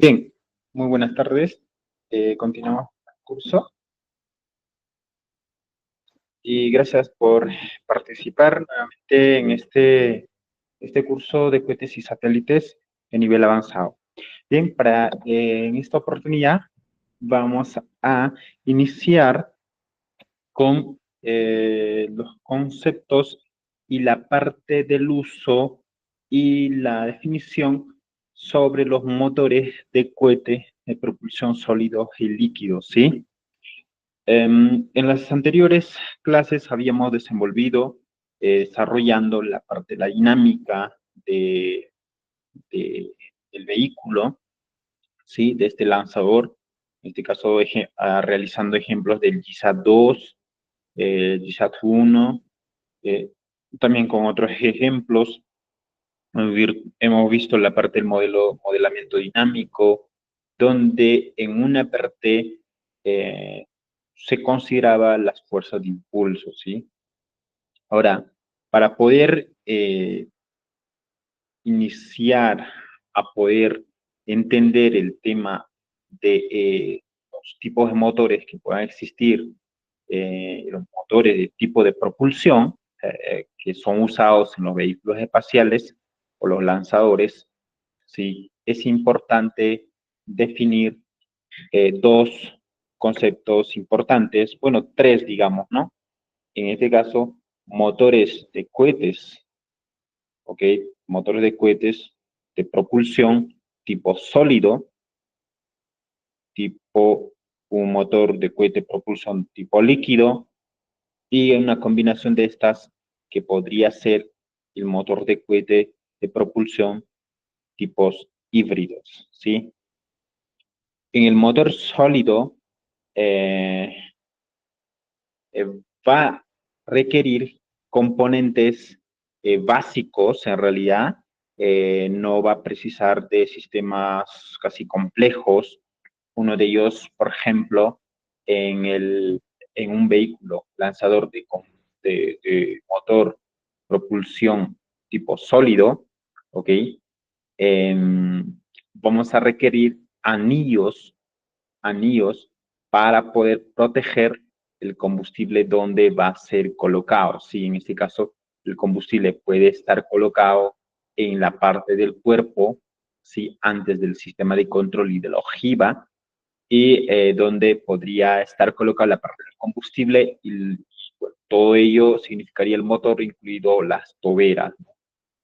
Bien, muy buenas tardes. Continuamos con el curso y gracias por participar nuevamente en este curso de cohetes y satélites de nivel avanzado. Bien, en esta oportunidad vamos a iniciar con los conceptos y la parte del uso y la definición sobre los motores de cohete de propulsión sólidos y líquidos, ¿sí? En las anteriores clases habíamos desenvolvido desarrollando la parte de la dinámica de- del vehículo, ¿sí? De este lanzador, en este caso realizando ejemplos del GSAT-2, GSAT-1, también con otros ejemplos. Hemos visto la parte del modelamiento dinámico, donde en una parte se consideraba las fuerzas de impulso, ¿sí? Ahora, para poder iniciar a poder entender el tema de los tipos de motores que puedan existir, los motores de tipo de propulsión que son usados en los vehículos espaciales o los lanzadores, sí, es importante definir dos conceptos importantes, bueno, tres, digamos, ¿no? En este caso, motores de cohetes, ¿ok? Motores de cohetes de propulsión tipo sólido, tipo un motor de cohete de propulsión tipo líquido, y una combinación de estas que podría ser el motor de cohete de propulsión tipos híbridos, ¿sí? En el motor sólido eh, eh, va a requerir componentes básicos en realidad, no va a precisar de sistemas casi complejos. Uno de ellos, por ejemplo, en un vehículo lanzador de motor propulsión tipo sólido, ¿ok? Vamos a requerir anillos para poder proteger el combustible donde va a ser colocado. Sí, en este caso, el combustible puede estar colocado en la parte del cuerpo, sí, antes del sistema de control y de la ojiva, y donde podría estar colocada la parte del combustible y bueno, todo ello significaría el motor, incluido las toberas, ¿no?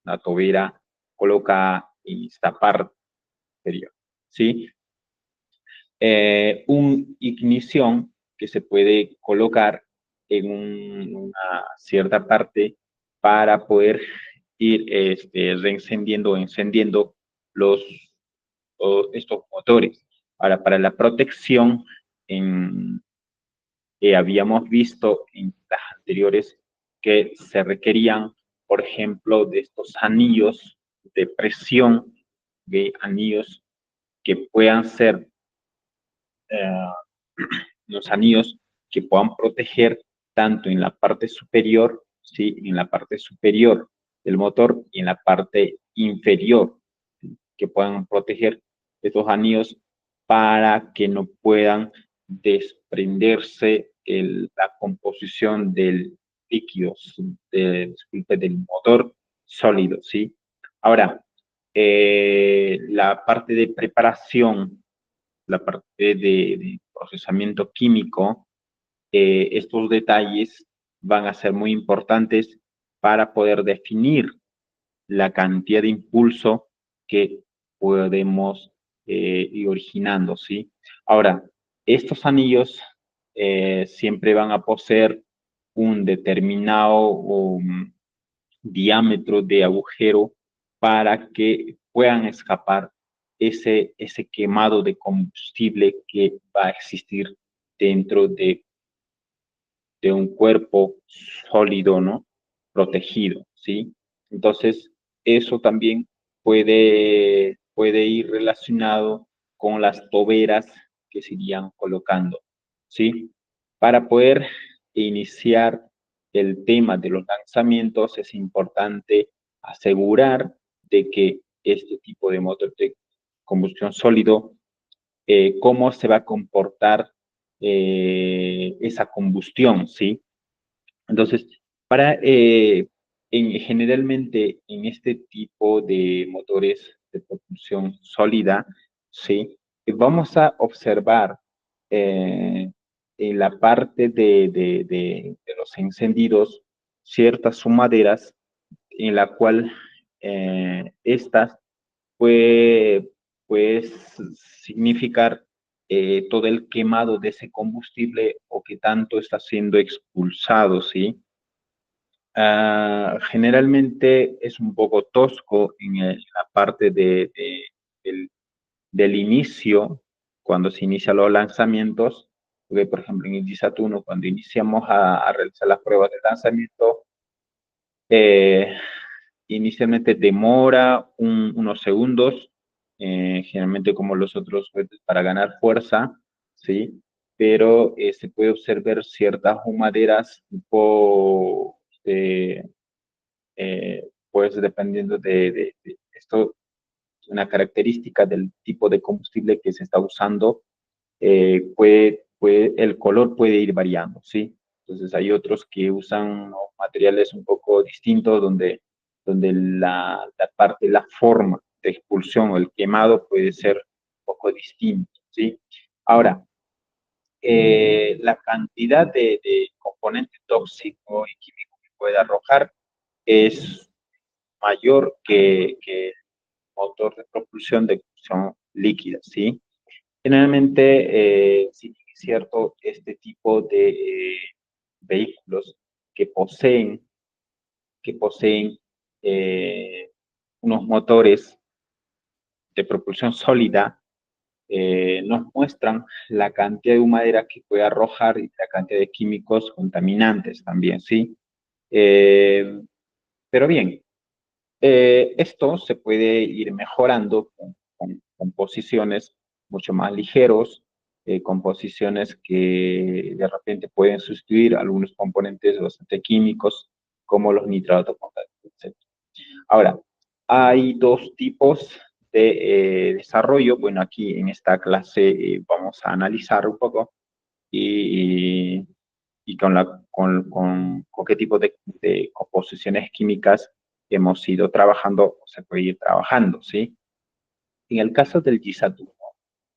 La tobera coloca en esta parte superior, ¿sí? Un ignición que se puede colocar en una cierta parte para poder ir reencendiendo o encendiendo los, estos motores. Ahora, para la protección, habíamos visto en las anteriores que se requerían, por ejemplo, de estos anillos de presión, de anillos que puedan ser los anillos que puedan proteger tanto en la parte superior, ¿sí? En la parte superior del motor y en la parte inferior, ¿sí? Que puedan proteger estos anillos para que no puedan desprenderse la composición del líquido, disculpe, del motor sólido, ¿sí? Ahora, la parte de preparación, la parte de procesamiento químico, estos detalles van a ser muy importantes para poder definir la cantidad de impulso que podemos ir originando, ¿sí? Ahora, estos anillos siempre van a poseer un determinado diámetro de agujero para que puedan escapar ese quemado de combustible que va a existir dentro de un cuerpo sólido, ¿no? Protegido, ¿sí? Entonces, eso también puede ir relacionado con las toberas que se irían colocando, ¿sí? Para poder iniciar el tema de los lanzamientos es importante asegurar de que este tipo de motor combustión sólido, cómo se va a comportar esa combustión, ¿sí? Entonces, generalmente en este tipo de motores de propulsión sólida, ¿sí? Vamos a observar en la parte de los encendidos ciertas sumaderas en la cual estas puede pues, significar todo el quemado de ese combustible o que tanto está siendo expulsado, ¿sí? Generalmente es un poco tosco en la parte del, del inicio, cuando se inician los lanzamientos, porque por ejemplo en el GSAT-1, cuando iniciamos a realizar las pruebas de lanzamiento, eh, inicialmente demora unos segundos, generalmente como los otros cohetes para ganar fuerza, ¿sí? Pero se puede observar ciertas humaderas tipo, pues dependiendo de esto, una característica del tipo de combustible que se está usando, el color puede ir variando, ¿sí? Entonces hay otros que usan, ¿no?, materiales un poco distintos donde la parte, la forma de expulsión o el quemado puede ser un poco distinto, ¿sí? Ahora, la cantidad de componente tóxico y químico que puede arrojar es mayor que el motor de propulsión de combustión líquida, ¿sí? Generalmente, sí es cierto, este tipo de vehículos que poseen eh, unos motores de propulsión sólida, nos muestran la cantidad de humadera que puede arrojar y la cantidad de químicos contaminantes también, ¿sí? Eh, pero bien, esto se puede ir mejorando con posiciones mucho más ligeros, composiciones que de repente pueden sustituir algunos componentes bastante químicos, como los nitratos potásicos, etc. Ahora, hay dos tipos de desarrollo. Bueno, aquí en esta clase vamos a analizar un poco y, y con qué tipo de composiciones químicas hemos ido trabajando o se puede ir trabajando, ¿sí? En el caso del GISAT-1,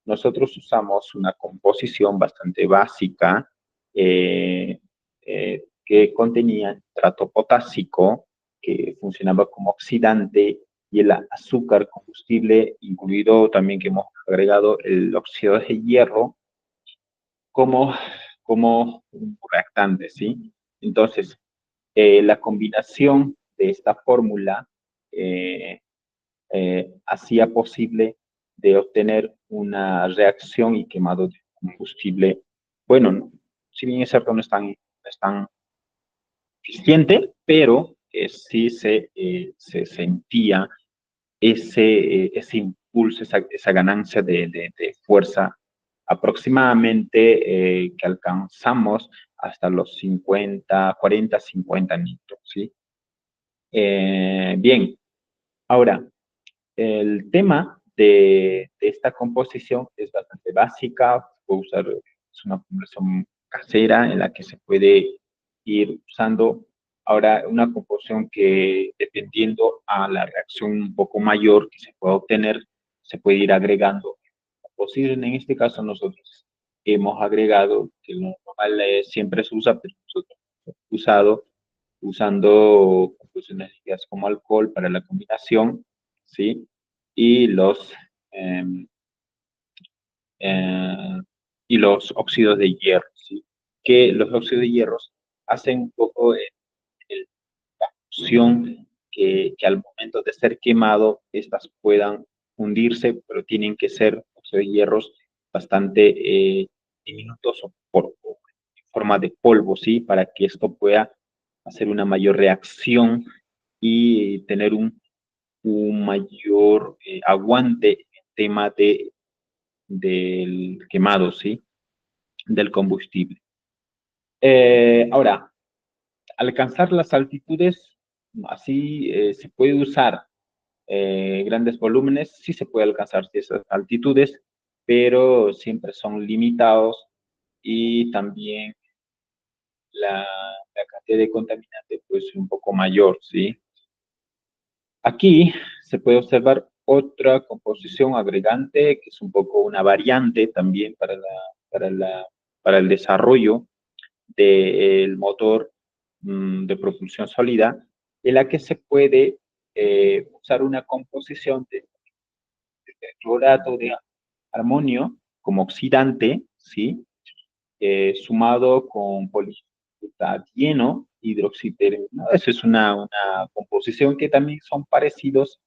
nosotros usamos una composición bastante básica que contenía nitrato potásico, que funcionaba como oxidante, y el azúcar combustible, incluido también que hemos agregado el óxido de hierro como, como un reactante, ¿sí? Entonces, la combinación de esta fórmula eh, hacía posible de obtener una reacción y quemado de combustible. Bueno, si bien es cierto, no es tan eficiente, pero sí se sentía ese impulso, esa ganancia de fuerza aproximadamente que alcanzamos hasta los 50, 40, 50 nitros, ¿sí? Bien, ahora, el tema de esta composición es bastante básica, puedo usar, es una composición casera en la que se puede ir usando. Ahora, una composición que dependiendo a la reacción un poco mayor que se pueda obtener, se puede ir agregando. Posible, en este caso nosotros hemos agregado, que lo normal siempre se usa, pero nosotros hemos usado usando composiciones líquidas como alcohol para la combinación, ¿sí? Y eh, eh, y los óxidos de hierro, ¿sí? Que los óxidos de hierro hacen un poco la función que al momento de ser quemado, estas puedan hundirse, pero tienen que ser óxidos de hierros bastante diminutos o en forma de polvo, ¿sí? Para que esto pueda hacer una mayor reacción y tener un mayor aguante en tema del quemado, ¿sí? Del combustible. Ahora, alcanzar las altitudes, así se puede usar grandes volúmenes, sí se puede alcanzar esas altitudes, pero siempre son limitados y también la cantidad de contaminante pues un poco mayor, ¿sí? Aquí se puede observar otra composición agregante, que es un poco una variante también para la, para el desarrollo del motor de propulsión sólida, en la que se puede usar una composición de clorato de amonio como oxidante, ¿sí? Sumado con polibutadieno, hidroxiterminado. Esa es una composición que también son parecidos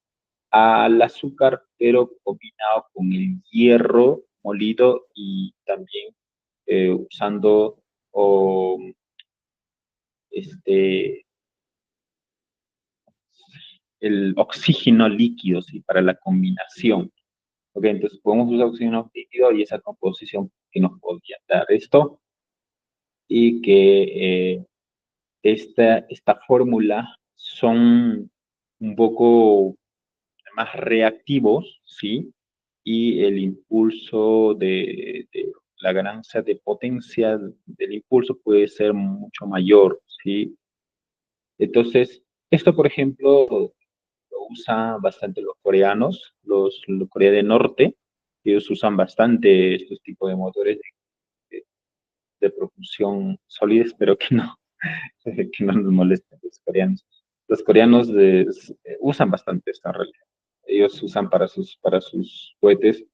al azúcar, pero combinado con el hierro molido y también usando o, este, el oxígeno líquido, ¿sí? Para la combinación. Ok, entonces podemos usar oxígeno líquido y esa composición que nos podría dar esto y que esta fórmula son un poco más reactivos, ¿sí? Y el impulso de la ganancia de potencia del impulso puede ser mucho mayor, ¿sí? Entonces, esto, por ejemplo, lo usan bastante los coreanos, los Corea del Norte, ellos usan bastante estos tipos de motores de, de propulsión sólida, espero que no, que no nos molesten los coreanos. Los coreanos usan bastante esta realidad. Ellos usan para sus cohetes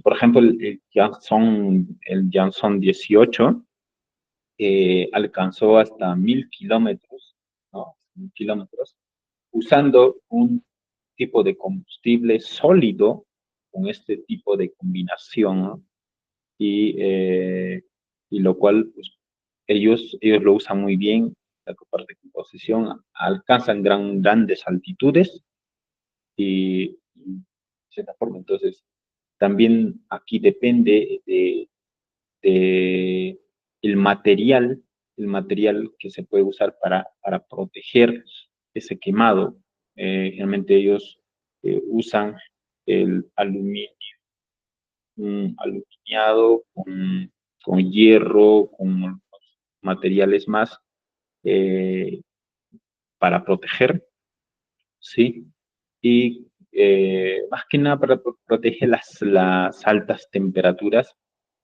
por ejemplo, el Janson 18 alcanzó hasta 1000 kilómetros, ¿no? 1000 kilómetros, usando un tipo de combustible sólido con este tipo de combinación, ¿no? Y lo cual pues, ellos lo usan muy bien, la parte de composición, alcanzan grandes altitudes y de cierta forma, entonces, también aquí depende de el material que se puede usar para proteger ese quemado. Generalmente ellos usan el aluminio aluminiado con hierro, con materiales más eh, para proteger, ¿sí? Y más que nada para proteger las altas temperaturas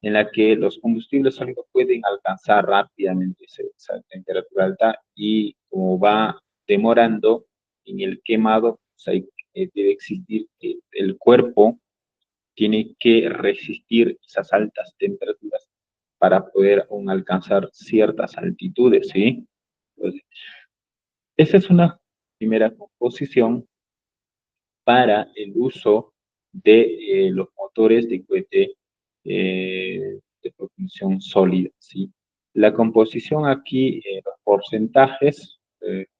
en la que los combustibles sólidos pueden alcanzar rápidamente esa temperatura alta y como va demorando en el quemado, pues debe existir que el cuerpo tiene que resistir esas altas temperaturas para poder aún alcanzar ciertas altitudes, ¿sí? Entonces, esa es una primera composición para el uso de los motores de cohete de propulsión sólida, ¿sí? La composición aquí, los porcentajes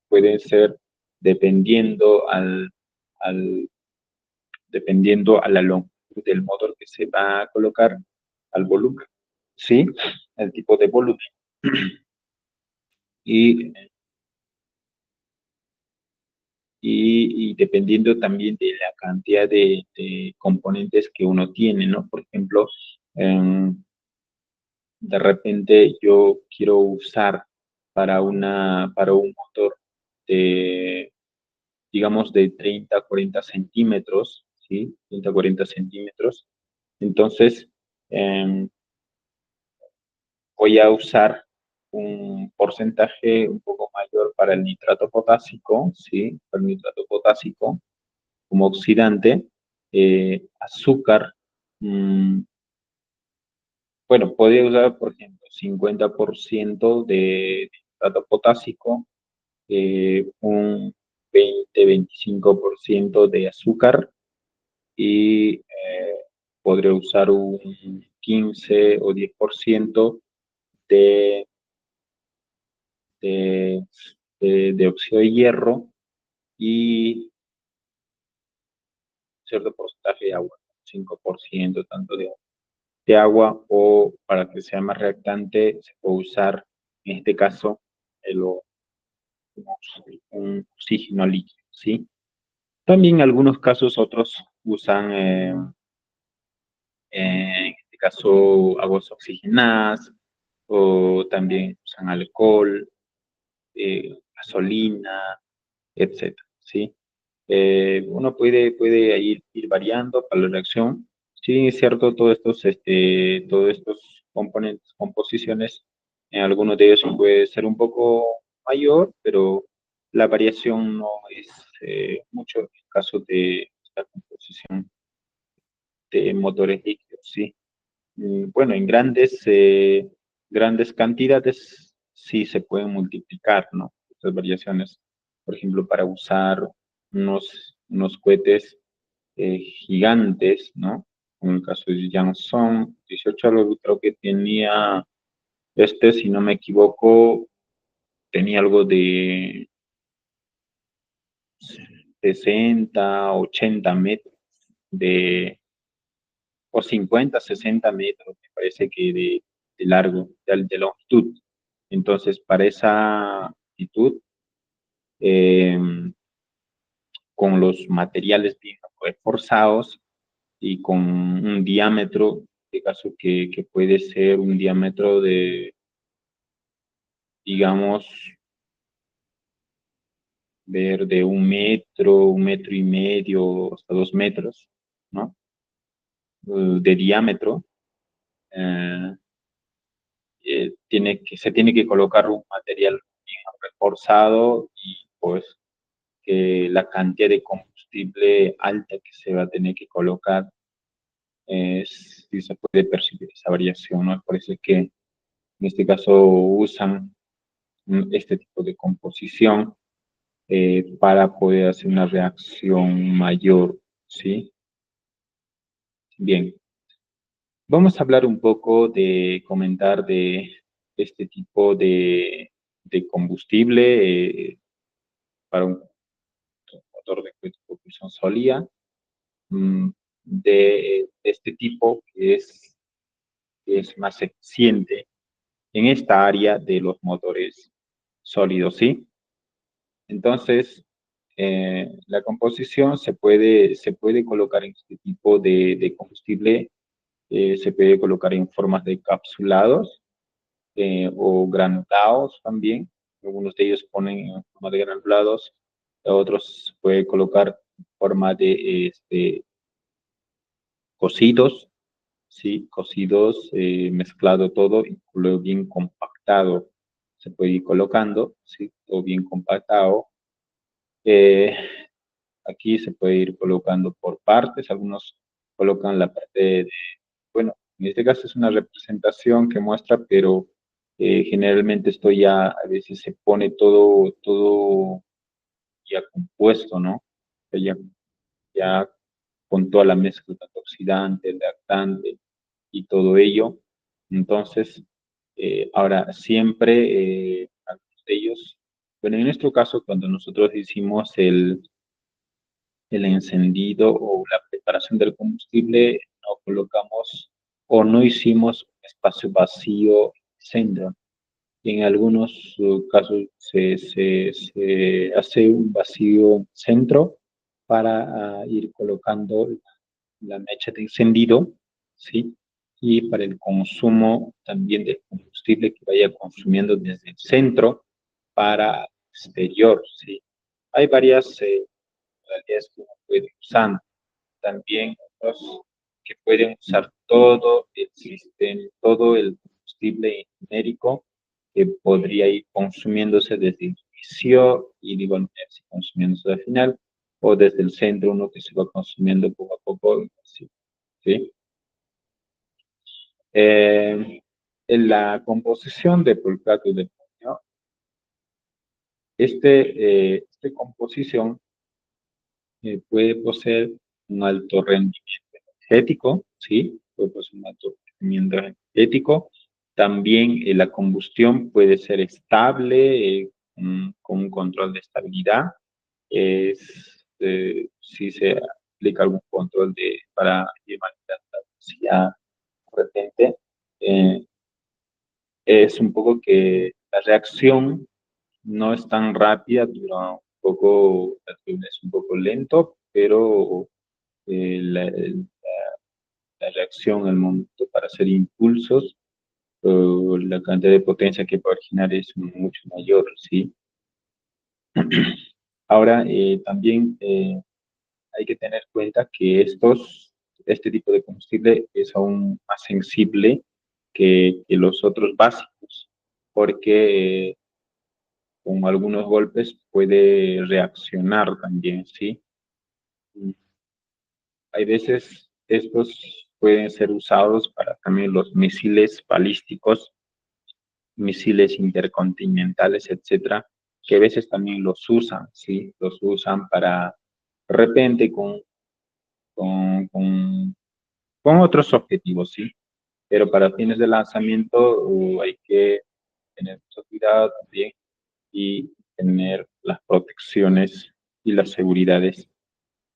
pueden ser dependiendo al, dependiendo a la longitud del motor que se va a colocar, al volumen, ¿sí? El tipo de volumen. Y y dependiendo también de la cantidad de componentes que uno tiene, ¿no? Por ejemplo, de repente yo quiero usar para un motor de, digamos, de 30 a 40 centímetros, ¿sí? 30 a 40 centímetros. Entonces, eh, voy a usar un porcentaje un poco mayor para el nitrato potásico, ¿sí? Para el nitrato potásico como oxidante, azúcar, mmm, bueno, podría usar, por ejemplo, 50% de nitrato potásico, un 20-25% de azúcar y podría usar un 15 o 10% de, de, de óxido de hierro y cierto porcentaje de agua, 5% tanto de agua o para que sea más reactante se puede usar en este caso el, un oxígeno líquido, ¿sí? También en algunos casos otros usan, en este caso, aguas oxigenadas o también usan alcohol, gasolina, etcétera, ¿sí? Uno puede ir variando para la reacción. Sí, es cierto, todos estos componentes, composiciones, en algunos de ellos puede ser un poco mayor, pero la variación no es mucho en el caso de la composición de motores líquidos, ¿sí? Bueno, en grandes cantidades sí se pueden multiplicar, ¿no? Estas variaciones, por ejemplo, para usar unos cohetes gigantes, ¿no? En el caso de Jansson, 18 creo que tenía, si no me equivoco, tenía algo de 60, 80 metros de, o 50, 60 metros, me parece que de largo, de longitud. Entonces, para esa altitud, eh, con los materiales bien reforzados y con un diámetro, de caso que puede ser un diámetro de, digamos, ver de 1 metro, 1,5 metros, hasta 2 metros, ¿no? De diámetro. eh, se tiene que colocar un material bien reforzado y pues que la cantidad de combustible alta que se va a tener que colocar, si se puede percibir esa variación, ¿no? Por eso es que en este caso usan este tipo de composición para poder hacer una reacción mayor, ¿sí? Bien, vamos a hablar un poco comentar de este tipo de combustible para un motor de propulsión sólida, de este tipo que es más eficiente en esta área de los motores sólidos, ¿sí? Entonces, la composición se puede colocar en este tipo de combustible, se puede colocar en formas de capsulados o granulados también. Algunos de ellos ponen en forma de granulados, otros se puede colocar en forma de cocidos, ¿sí? Cocidos, mezclado todo y luego bien compactado. Se puede ir colocando, ¿sí? Todo bien compactado. Eh, Aquí se puede ir colocando por partes. Algunos colocan la parte bueno, en este caso es una representación que muestra, pero generalmente esto ya a veces se pone todo ya compuesto, ¿no? Ya, ya con toda la mezcla, tanto oxidante, reactante y todo ello. Entonces, ahora siempre, algunos de ellos, bueno, en nuestro caso, cuando nosotros hicimos el encendido o la preparación del combustible, no colocamos o no hicimos un espacio vacío en el centro. En algunos casos se hace un vacío centro para ir colocando la mecha de encendido, ¿sí? Y para el consumo también del combustible que vaya consumiendo desde el centro para exterior, ¿sí? Hay varias modalidades que uno puede usar. También otros que pueden usar todo el sistema, todo el combustible genérico que podría ir consumiéndose desde el inicio y de igual manera si consumiéndose al final, o desde el centro uno que se va consumiendo poco a poco, ¿sí? ¿Sí? En la composición de pulcrato y de puño, esta composición puede poseer un alto rendimiento energético, ¿sí? Puede poseer un alto rendimiento energético. También la combustión puede ser estable, con un control de estabilidad. Si se aplica algún control para llevar la velocidad repente, eh, es un poco que la reacción no es tan rápida, dura la turbina es un poco lento, pero la reacción al momento para hacer impulsos, la cantidad de potencia que puede originar es mucho mayor, ¿sí? Ahora, también hay que tener en cuenta que este tipo de combustible es aún más sensible que los otros básicos, porque con algunos golpes puede reaccionar también, ¿sí? Hay veces estos pueden ser usados para también los misiles balísticos, misiles intercontinentales, etcétera, que a veces también los usan, ¿sí? Los usan para de repente con otros objetivos, ¿sí? Pero para fines de lanzamiento hay que tener mucho cuidado también y tener las protecciones y las seguridades.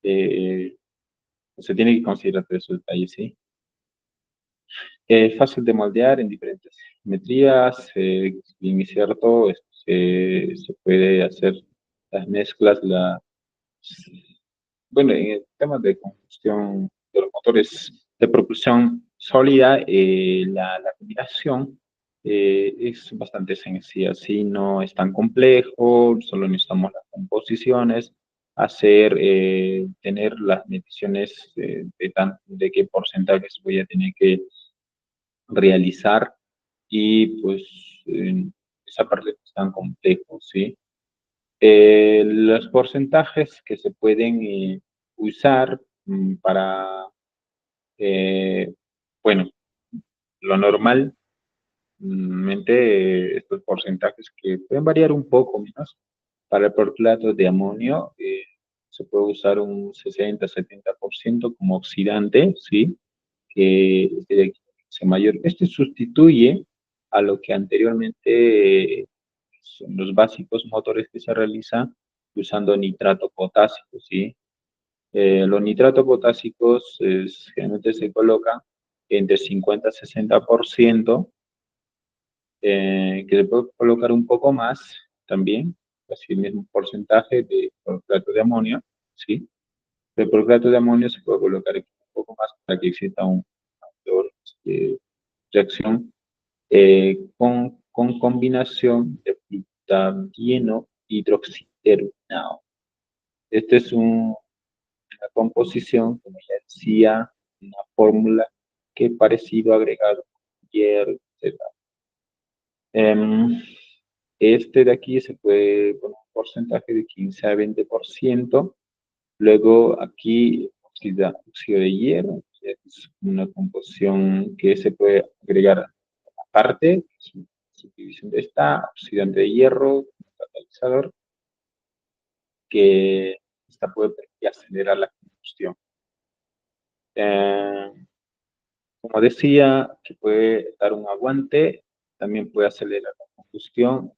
eh, Se tiene que considerar todos esos detalles, ¿sí? Fácil de moldear en diferentes geometrías, bien es cierto, se puede hacer las mezclas, bueno, en el tema de combustión de los motores de propulsión sólida, la combinación es bastante sencilla, ¿sí? No es tan complejo, solo necesitamos las composiciones, tener las mediciones de qué porcentajes voy a tener que realizar y pues esa parte es tan complejo, ¿sí? Los porcentajes que se pueden usar para, eh, bueno, lo normalmente estos porcentajes que pueden variar un poco menos, para el porflato de amonio se puede usar un 60-70% como oxidante, ¿sí? Que es de equivalencia mayor. Este sustituye a lo que anteriormente son los básicos motores que se realizan usando nitrato potásico, ¿sí? Los nitratos potásicos generalmente se colocan entre 50 y 60%, que se puede colocar un poco más también, casi el mismo porcentaje de cloruro de amonio, ¿sí? El cloruro de amonio se puede colocar un poco más para que exista un mayor reacción con combinación de butadieno hidroxideronado. Esta es una composición, como ya decía, una fórmula que es parecido a agregado hierro, etcétera. Em, este de aquí se puede poner un porcentaje de 15 a 20%. Luego aquí óxido de hierro, que es una composición que se puede agregar aparte, subdivisión de esta, oxidante de hierro, catalizador, que esta puede acelerar la combustión. Eh, Como decía, que puede dar un aguante, también puede acelerar la combustión,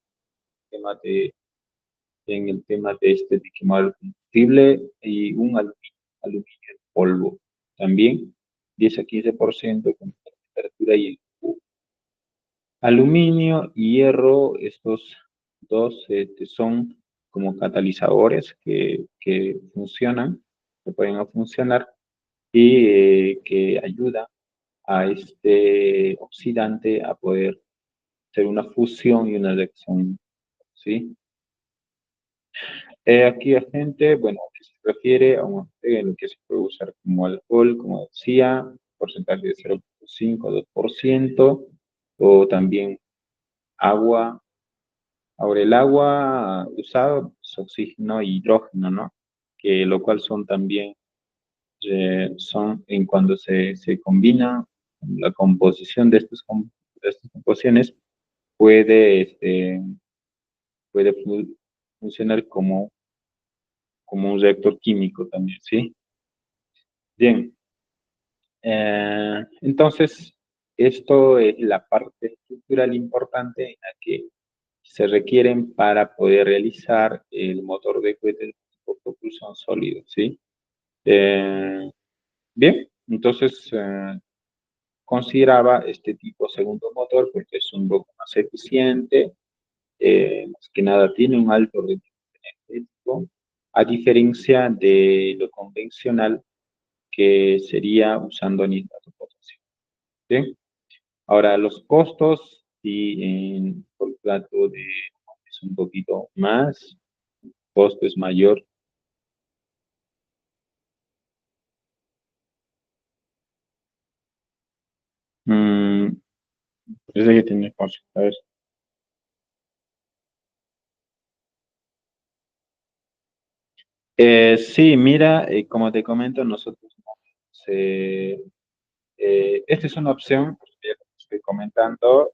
en el tema de quemar el combustible y un aluminio en polvo también, 10 a 15% con temperatura y el aluminio y hierro, estos dos son como catalizadores que funcionan, que pueden funcionar y que ayudan a este oxidante a poder hacer una fusión y una reacción, ¿sí? Aquí la gente, bueno, que se refiere a lo que se puede usar como alcohol, como decía, porcentaje de 0,5 a 2%, o también agua. Ahora, el agua usado es oxígeno e hidrógeno, ¿no? Que lo cual son también, son en cuando se combina la composición de estas composiciones, puede, puede funcionar como un reactor químico también, ¿sí? Bien, entonces, esto es la parte estructural importante en la que se requieren para poder realizar el motor de cohete por propulsión sólida, ¿sí? Eh, Bien, entonces consideraba este tipo segundo motor porque es un poco más eficiente, más que nada tiene un alto rendimiento eléctrico, a diferencia de lo convencional, que sería usando nitrato potásico. ¿Sí? Ahora, los costos, sí, en fosfato de es un poquito más, costo es mayor. Mm, Parece que tiene cosas, a ver. Sí, mira, como te comento, nosotros esta es una opción, que ya te estoy comentando,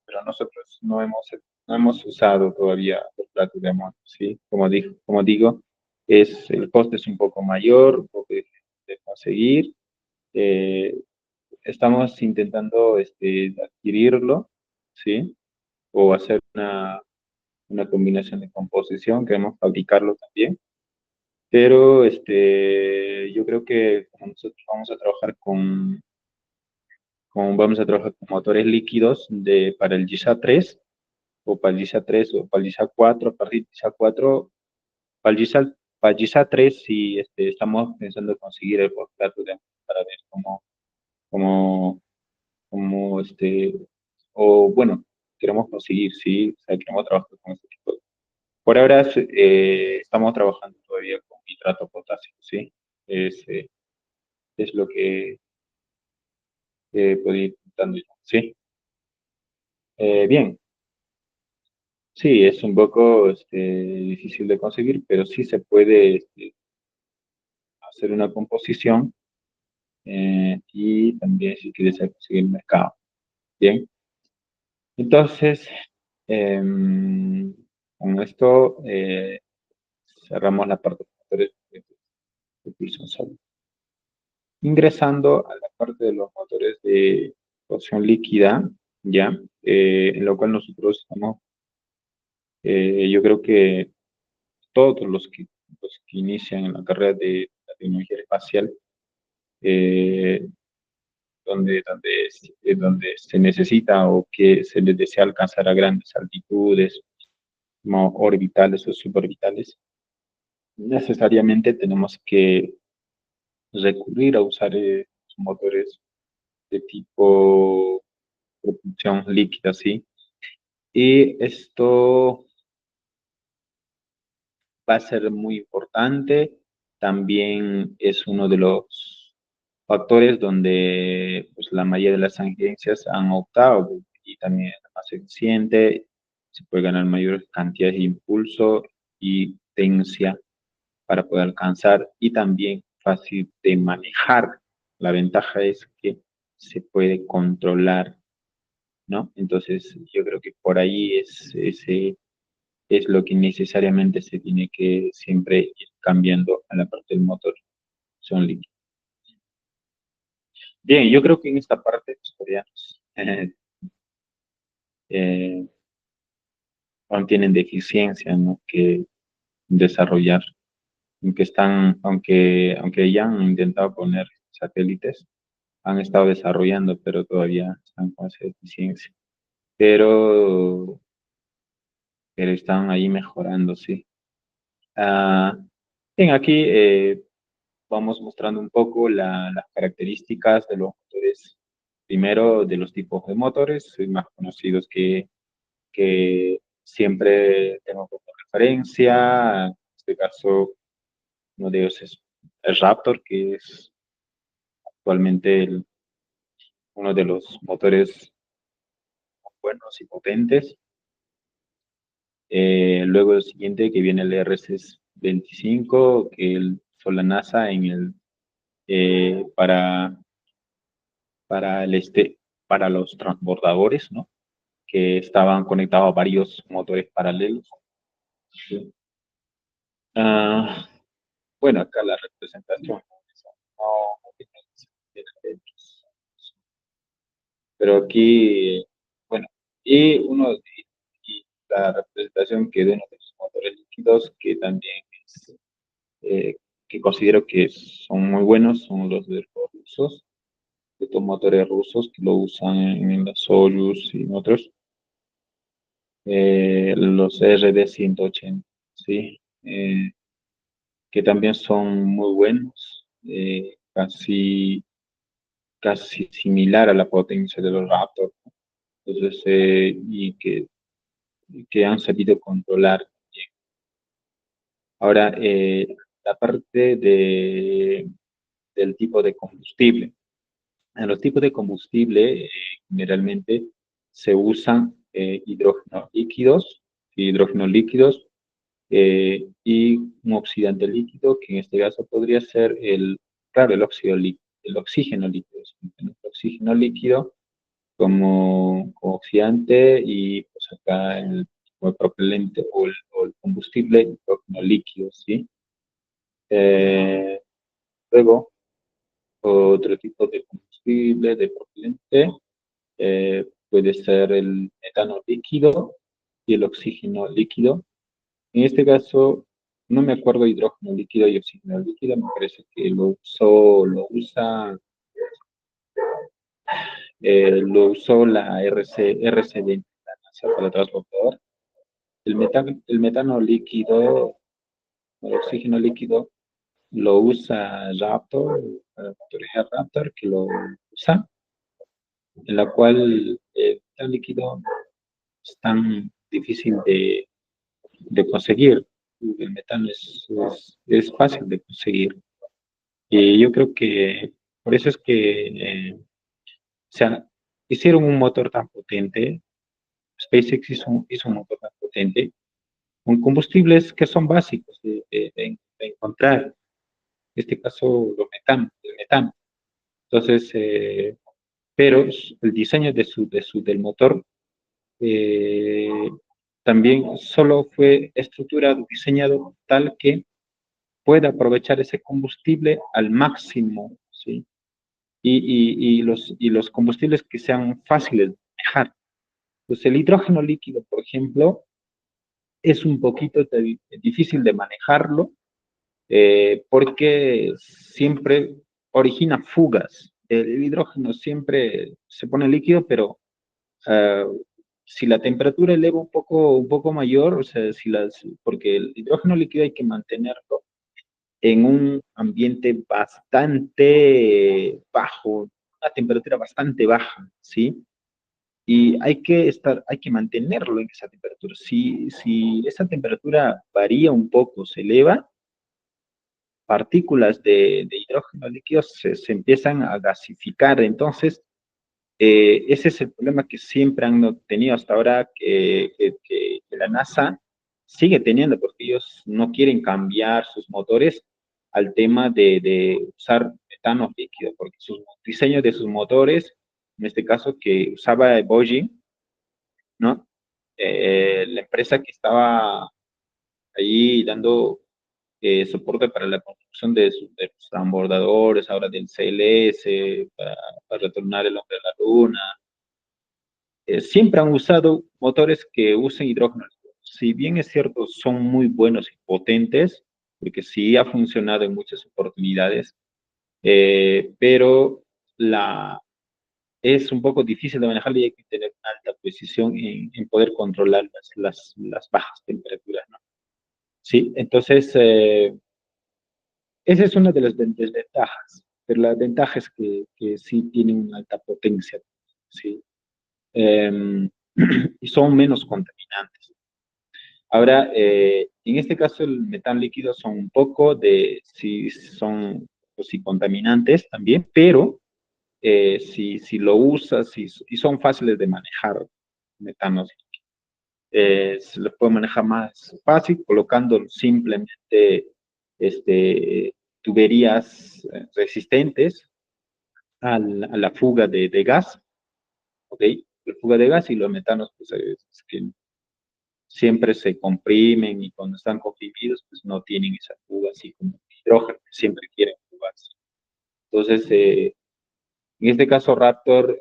pero nosotros no hemos usado todavía los platos de amor, ¿sí? Como digo, el coste es un poco mayor, un poco difícil de conseguir. Eh, Estamos intentando adquirirlo, ¿sí? O hacer una combinación de composición, queremos fabricarlo también. Pero yo creo que como nosotros vamos a trabajar con motores líquidos para el GISA 3 o para el GISA 3 o para el GISA 4, a partir del GISA 4, para el GISA 3 sí estamos pensando en conseguir el fosfato para ver cómo, cómo, o bueno, queremos conseguir, sí, o sea, queremos trabajar con este tipo. Por ahora estamos trabajando todavía con nitrato potásico, sí, es, eh, es lo que puedo ir dando yo, sí. Bien, sí, es un poco difícil de conseguir, pero sí se puede hacer una composición y también si quieres conseguir el mercado. Bien, entonces, con esto cerramos la parte de motores de Pearson Solo. Ingresando a la parte de los motores de cocción líquida, ya, en lo cual nosotros estamos, yo creo que todos los que inician en la carrera de la tecnología espacial, eh, donde se necesita o que se les desea alcanzar a grandes altitudes, como orbitales o suborbitales, necesariamente tenemos que recurrir a usar motores de tipo propulsión líquida, ¿sí? Y esto va a ser muy importante. También es uno de los factores donde pues, la mayoría de las agencias han optado y también es más eficiente, se puede ganar mayor cantidad de impulso y potencia para poder alcanzar y también fácil de manejar. La ventaja es que se puede controlar, ¿no? Entonces yo creo que por ahí es lo que necesariamente se tiene que siempre ir cambiando a la parte del motor. Son líquidos. Bien, yo creo que en esta parte los coreanos eh, aún tienen deficiencia, ¿no? Que desarrollar, aunque ya han intentado poner satélites, han estado desarrollando, pero todavía están con esa deficiencia. Pero, pero están ahí mejorando, sí. Ah, bien, aquí vamos mostrando un poco las características de los motores. Primero, de los tipos de motores más conocidos que siempre tengo como referencia. En este caso, uno de ellos es el Raptor, que es actualmente uno de los motores buenos y potentes. Luego el siguiente que viene el RC-25, que usó la NASA para, para, el este, para los transbordadores, ¿no? Que estaban conectados a varios motores paralelos. ¿Sí? Ah, bueno, acá la representación. No, pero aquí, bueno, y la representación que de uno de los motores líquidos que también eh, que considero que son muy buenos, son los de los rusos, de estos motores rusos que lo usan en la Soyuz y en otros, los RD-180, ¿sí? que también son muy buenos, casi similar a la potencia de los Raptor. Entonces, que han sabido controlar bien. Ahora, la parte del tipo de combustible. En los tipos de combustible, generalmente se usan hidrógenos líquidos y un oxidante líquido, que en este caso podría ser claro, el oxígeno líquido. El oxígeno líquido como oxidante y pues acá como el propelente o el combustible hidrógeno líquido, ¿sí? Eh, Luego, otro tipo de combustible, de propelente, puede ser el metano líquido y el oxígeno líquido. En este caso, no me acuerdo de hidrógeno líquido y oxígeno líquido, me parece que lo usó la RCD, la NASA, para transportador. El metano líquido, el oxígeno líquido, lo usa Raptor, la factoría Raptor, que lo usa, en la cual el metano líquido es tan difícil de conseguir. El metano es fácil de conseguir. Y yo creo que por eso es que o sea, hicieron un motor tan potente. SpaceX hizo un motor tan potente con combustibles que son básicos de encontrar. En este caso, el metano. Entonces, pero el diseño del motor eh, también solo fue estructurado, diseñado tal que pueda aprovechar ese combustible al máximo, ¿sí? Y los combustibles que sean fáciles de manejar. Pues el hidrógeno líquido, por ejemplo, es un poquito difícil de manejarlo, porque siempre origina fugas. El hidrógeno siempre se pone líquido, pero uh, si la temperatura eleva un poco mayor, o sea, porque el hidrógeno líquido hay que mantenerlo en un ambiente bastante bajo, una temperatura bastante baja, ¿sí? Y hay que mantenerlo en esa temperatura. Si esa temperatura varía un poco, se eleva, partículas de hidrógeno líquido se empiezan a gasificar. Entonces, ese es el problema que siempre han tenido hasta ahora, que la NASA sigue teniendo, porque ellos no quieren cambiar sus motores al tema de usar metano líquido, porque sus diseños de sus motores, en este caso que usaba Boeing, ¿no? La empresa que estaba ahí dando soporte para la construcción de los transbordadores, ahora del CLS, para retornar el hombre a la luna. Siempre han usado motores que usen hidrógeno. Si bien es cierto, son muy buenos y potentes, porque sí ha funcionado en muchas oportunidades, pero es un poco difícil de manejarlo y hay que tener una alta precisión en poder controlar las bajas temperaturas, ¿no? Sí, entonces, esa es una de las desventajas, pero la ventaja es que sí tienen una alta potencia, ¿sí? Eh, y son menos contaminantes. Ahora, en este caso, el metano líquido son un poco sí son, pues, sí, contaminantes también, pero si lo usas y son fáciles de manejar, metanos, se los puede manejar más fácil colocando simplemente tuberías resistentes a la fuga de gas, ¿ok? La fuga de gas, y los metanos, pues es que siempre se comprimen, y cuando están comprimidos, pues no tienen esa fuga, así como el hidrógeno, que siempre quieren fugarse. Entonces, en este caso, Raptor,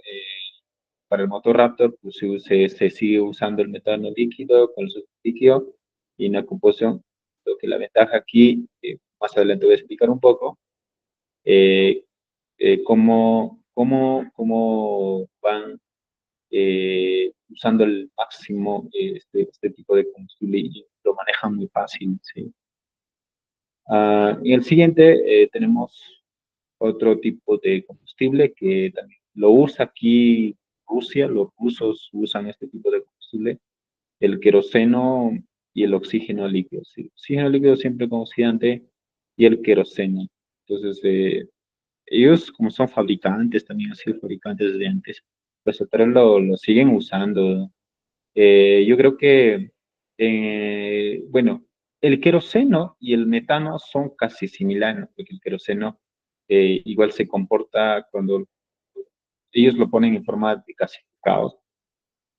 para el motor Raptor, pues se sigue usando el metano líquido con el líquido y una composición. Lo que la ventaja aquí, más adelante voy a explicar un poco, eh, cómo van usando el máximo este tipo de combustible, y lo manejan muy fácil, ¿sí? En el siguiente tenemos otro tipo de combustible que también lo usa aquí Rusia, los rusos usan este tipo de combustible, el queroseno y el oxígeno líquido. Sí, el oxígeno líquido siempre como oxidante y el queroseno. Entonces, ellos como son fabricantes, también han sido fabricantes desde antes, los otros lo siguen usando. Yo creo que, bueno, el queroseno y el metano son casi similares, porque el queroseno igual se comporta cuando ellos lo ponen en forma de gasificado.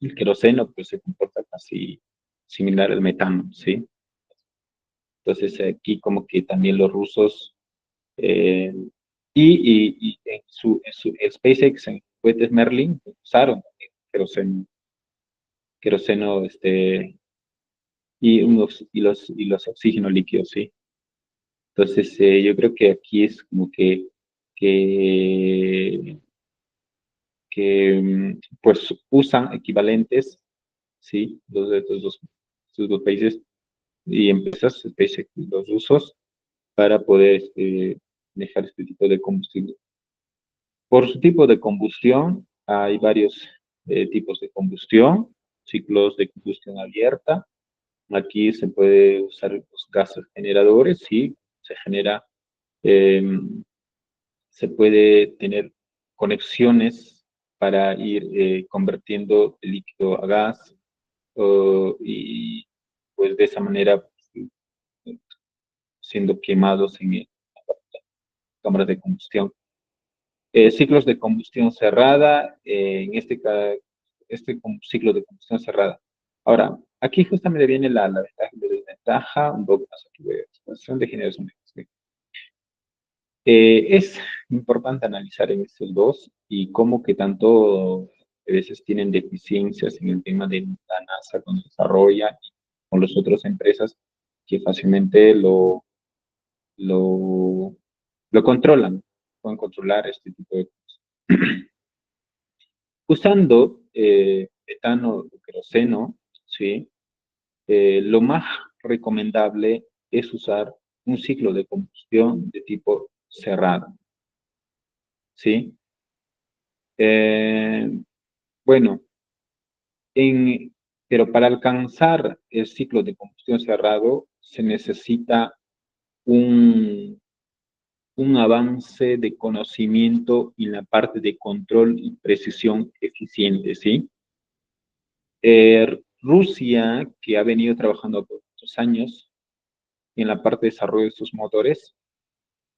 El queroseno pues se comporta casi similar al metano, ¿sí? Entonces aquí como que también los rusos eh, y en su SpaceX, en cohetes Merlin, usaron queroseno, queroseno y los oxígenos líquidos, ¿sí? Entonces, yo creo que aquí es como que, pues usan equivalentes, ¿sí? Dos de estos dos países y empresas, SpaceX y los rusos, para poder dejar este tipo de combustible. Por su tipo de combustión, hay varios tipos de combustión, ciclos de combustión abierta. Aquí se puede usar los gases generadores, sí, se genera, eh, se puede tener conexiones para ir convirtiendo el líquido a gas y pues de esa manera siendo quemados en cámaras de combustión. Ciclos de combustión cerrada, ciclo de combustión cerrada. Ahora, aquí justamente viene la ventaja y la desventaja, un poco más aquí de expansión de generación de combustión. Es importante analizar en estos dos y cómo que tanto a veces tienen deficiencias en el tema de la NASA cuando desarrolla y con las otras empresas que fácilmente lo, lo controlan, pueden controlar este tipo de cosas. Usando etano o queroseno, ¿sí? Lo más recomendable es usar un ciclo de combustión de tipo cerrado, ¿sí? Eh, bueno, en, pero para alcanzar el ciclo de combustión cerrado se necesita un, un avance de conocimiento en la parte de control y precisión eficiente, ¿sí? Rusia, que ha venido trabajando por muchos años en la parte de desarrollo de sus motores,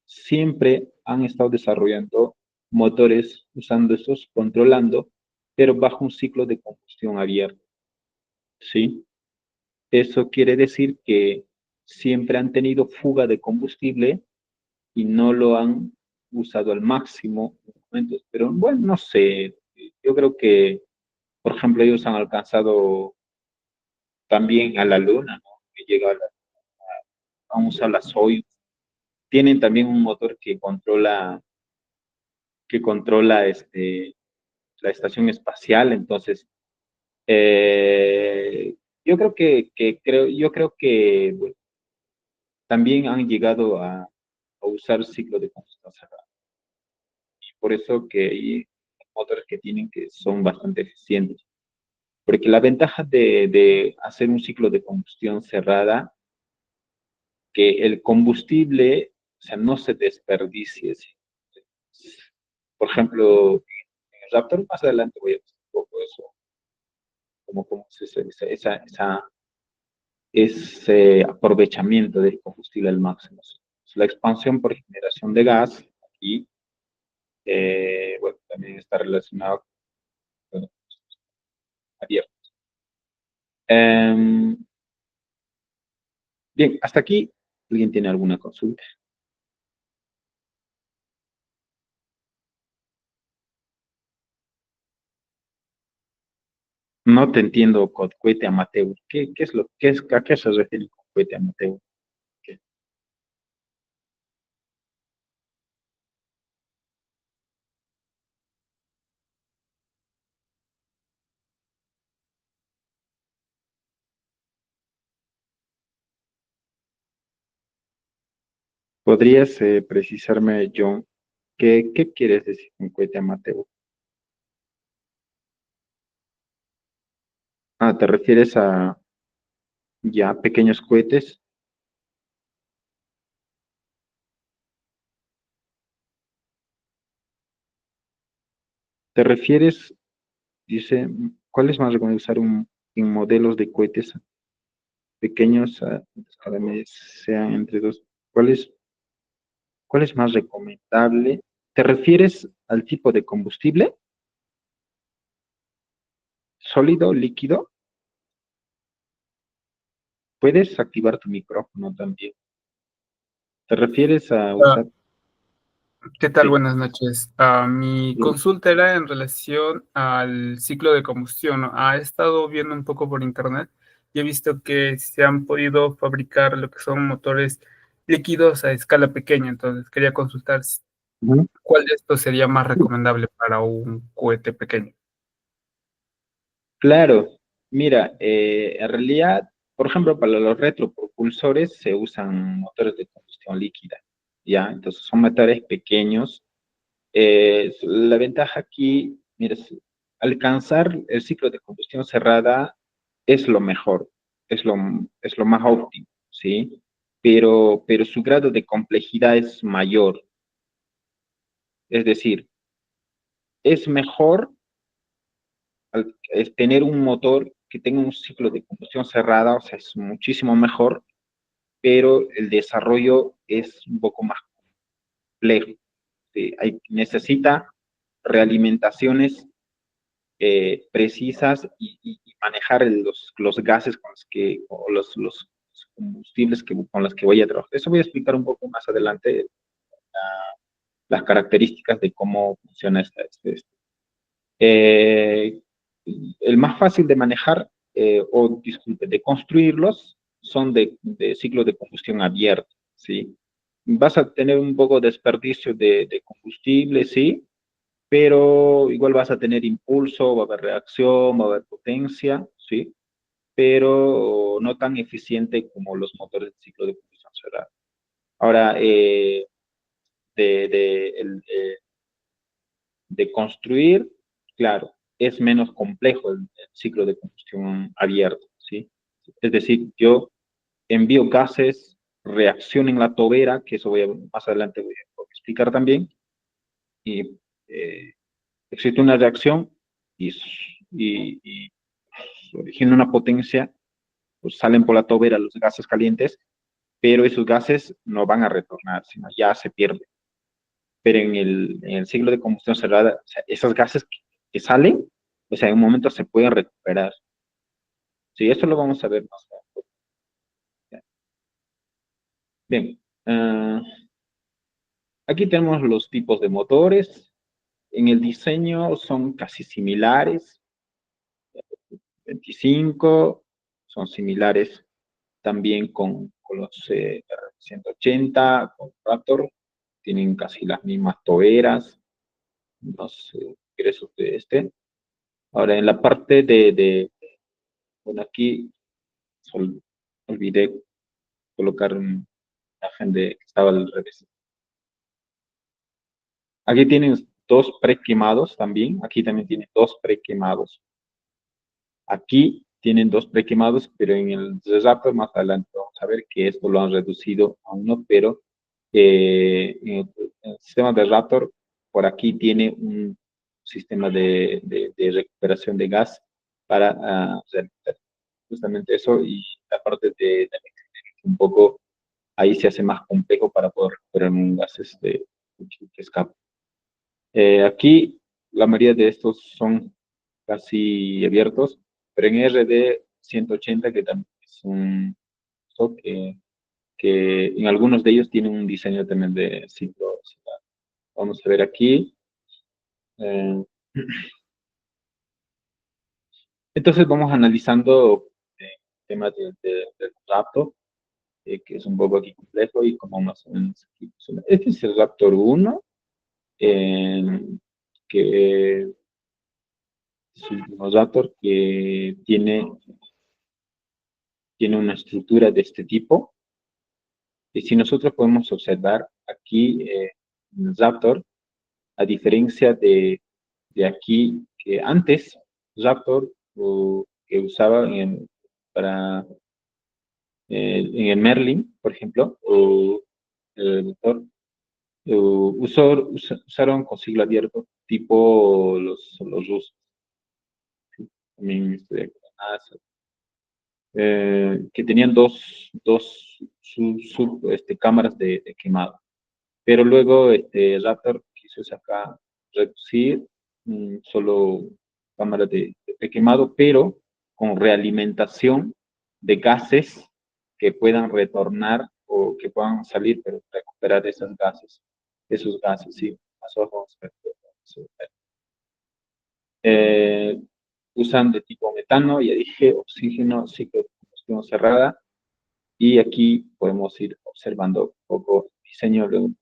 siempre han estado desarrollando motores usando estos, controlando, pero bajo un ciclo de combustión abierto, ¿sí? Eso quiere decir que siempre han tenido fuga de combustible y no lo han usado al máximo en momentos. Pero bueno, no sé, yo creo que, por ejemplo, ellos han alcanzado también a la luna, ¿no? Que llega a han usado la Soyuz. Tienen también un motor que controla la estación espacial, entonces eh, yo creo que bueno, también han llegado a usar ciclo de combustión cerrado. Por eso que hay motores que tienen que son bastante eficientes. Porque la ventaja de hacer un ciclo de combustión cerrada, que el combustible, o sea, no se desperdicie. ¿Sí? Por ejemplo, en el Raptor, más adelante voy a decir un poco eso, cómo es ese aprovechamiento del combustible al máximo. La expansión por generación de gas, aquí, bueno, también está relacionado con abierto. Em, Bien, hasta aquí, ¿alguien tiene alguna consulta? No te entiendo con cohete amateur. ¿Qué es a qué se refiere con cohete amateur? ¿Qué? ¿Podrías precisarme, John, qué quieres decir con cohete amateur? Ah, ¿te refieres a ya pequeños cohetes? ¿Te refieres, dice, cuál es más recomendable usar en modelos de cohetes pequeños, cada mes sean entre dos? ¿Cuál cuál es más recomendable? ¿Te refieres al tipo de combustible? ¿Sólido, líquido? Puedes activar tu micrófono también. ¿Te refieres a Ah, usar? ¿Qué tal? Sí. Buenas noches. Mi Sí. consulta era en relación al ciclo de combustión, ¿no? He estado viendo un poco por internet y he visto que se han podido fabricar lo que son motores líquidos a escala pequeña. Entonces quería consultar Ujú. cuál de estos sería más recomendable para un cohete pequeño. Claro, mira, en realidad, por ejemplo, para los retropropulsores se usan motores de combustión líquida, ¿ya? Entonces son motores pequeños. La ventaja aquí, mira, alcanzar el ciclo de combustión cerrada es lo mejor, es lo más óptimo, ¿sí? Pero su grado de complejidad es mayor, es decir, es mejor es tener un motor que tenga un ciclo de combustión cerrada, o sea, es muchísimo mejor, pero el desarrollo es un poco más complejo. Necesita realimentaciones precisas y manejar los gases con los que, o los combustibles con los que voy a trabajar. Eso voy a explicar un poco más adelante, las características de cómo funciona este. Eh, el más fácil de manejar, o disculpe, de construirlos, son de ciclo de combustión abierto, ¿sí? Vas a tener un poco de desperdicio de combustible, sí, pero igual vas a tener impulso, va a haber reacción, va a haber potencia, sí, pero no tan eficiente como los motores de ciclo de combustión cerrada. Ahora, de construir, claro, es menos complejo el ciclo de combustión abierto, ¿sí? Es decir, yo envío gases, reacción en la tobera, que eso más adelante voy a explicar también, y existe una reacción y, y origina una potencia, pues salen por la tobera los gases calientes, pero esos gases no van a retornar, sino ya se pierden. Pero en el ciclo de combustión cerrada, o sea, esos gases que salen, o sea, en un momento se pueden recuperar. Sí, esto lo vamos a ver más adelante. Bien, aquí tenemos los tipos de motores. En el diseño son casi similares, 25, son similares también con los R180, con Raptor, tienen casi las mismas toberas, los ingresos de este. Ahora, en la parte bueno, aquí olvidé colocar una imagen de que estaba al revés. Aquí tienen dos prequemados también. Aquí también tienen dos prequemados. Aquí tienen dos prequemados, pero en el Raptor más adelante vamos a ver que esto lo han reducido a uno, pero en el sistema de Raptor, por aquí tiene un sistema de recuperación de gas para realizar justamente eso y la parte de un poco ahí se hace más complejo para poder recuperar un gas que escapa. Aquí la mayoría de estos son casi abiertos, pero en RD 180, que también es un SOC, que en algunos de ellos tienen un diseño también de ciclo. Vamos a ver aquí. eh, entonces vamos analizando temas del Raptor, que es un poco aquí complejo y como más o menos aquí funciona. Este es el Raptor 1, eh, que es un Raptor que tiene una estructura de este tipo. Y si nosotros podemos observar aquí en el Raptor, a diferencia de aquí, que antes Raptor que usaba para en el Merlin, por ejemplo, o el motor, usaron con siglo abierto, tipo los rusos. También que tenían cámaras de quemado. Pero luego Raptor quiso sacar, reducir solo cámaras de quemado, pero con realimentación de gases que puedan retornar o que puedan salir, pero recuperar esos gases, sí. Más ojo, usan de tipo metano, ya dije, oxígeno, ciclo de combustión cerrada, y aquí podemos ir observando un poco el diseño de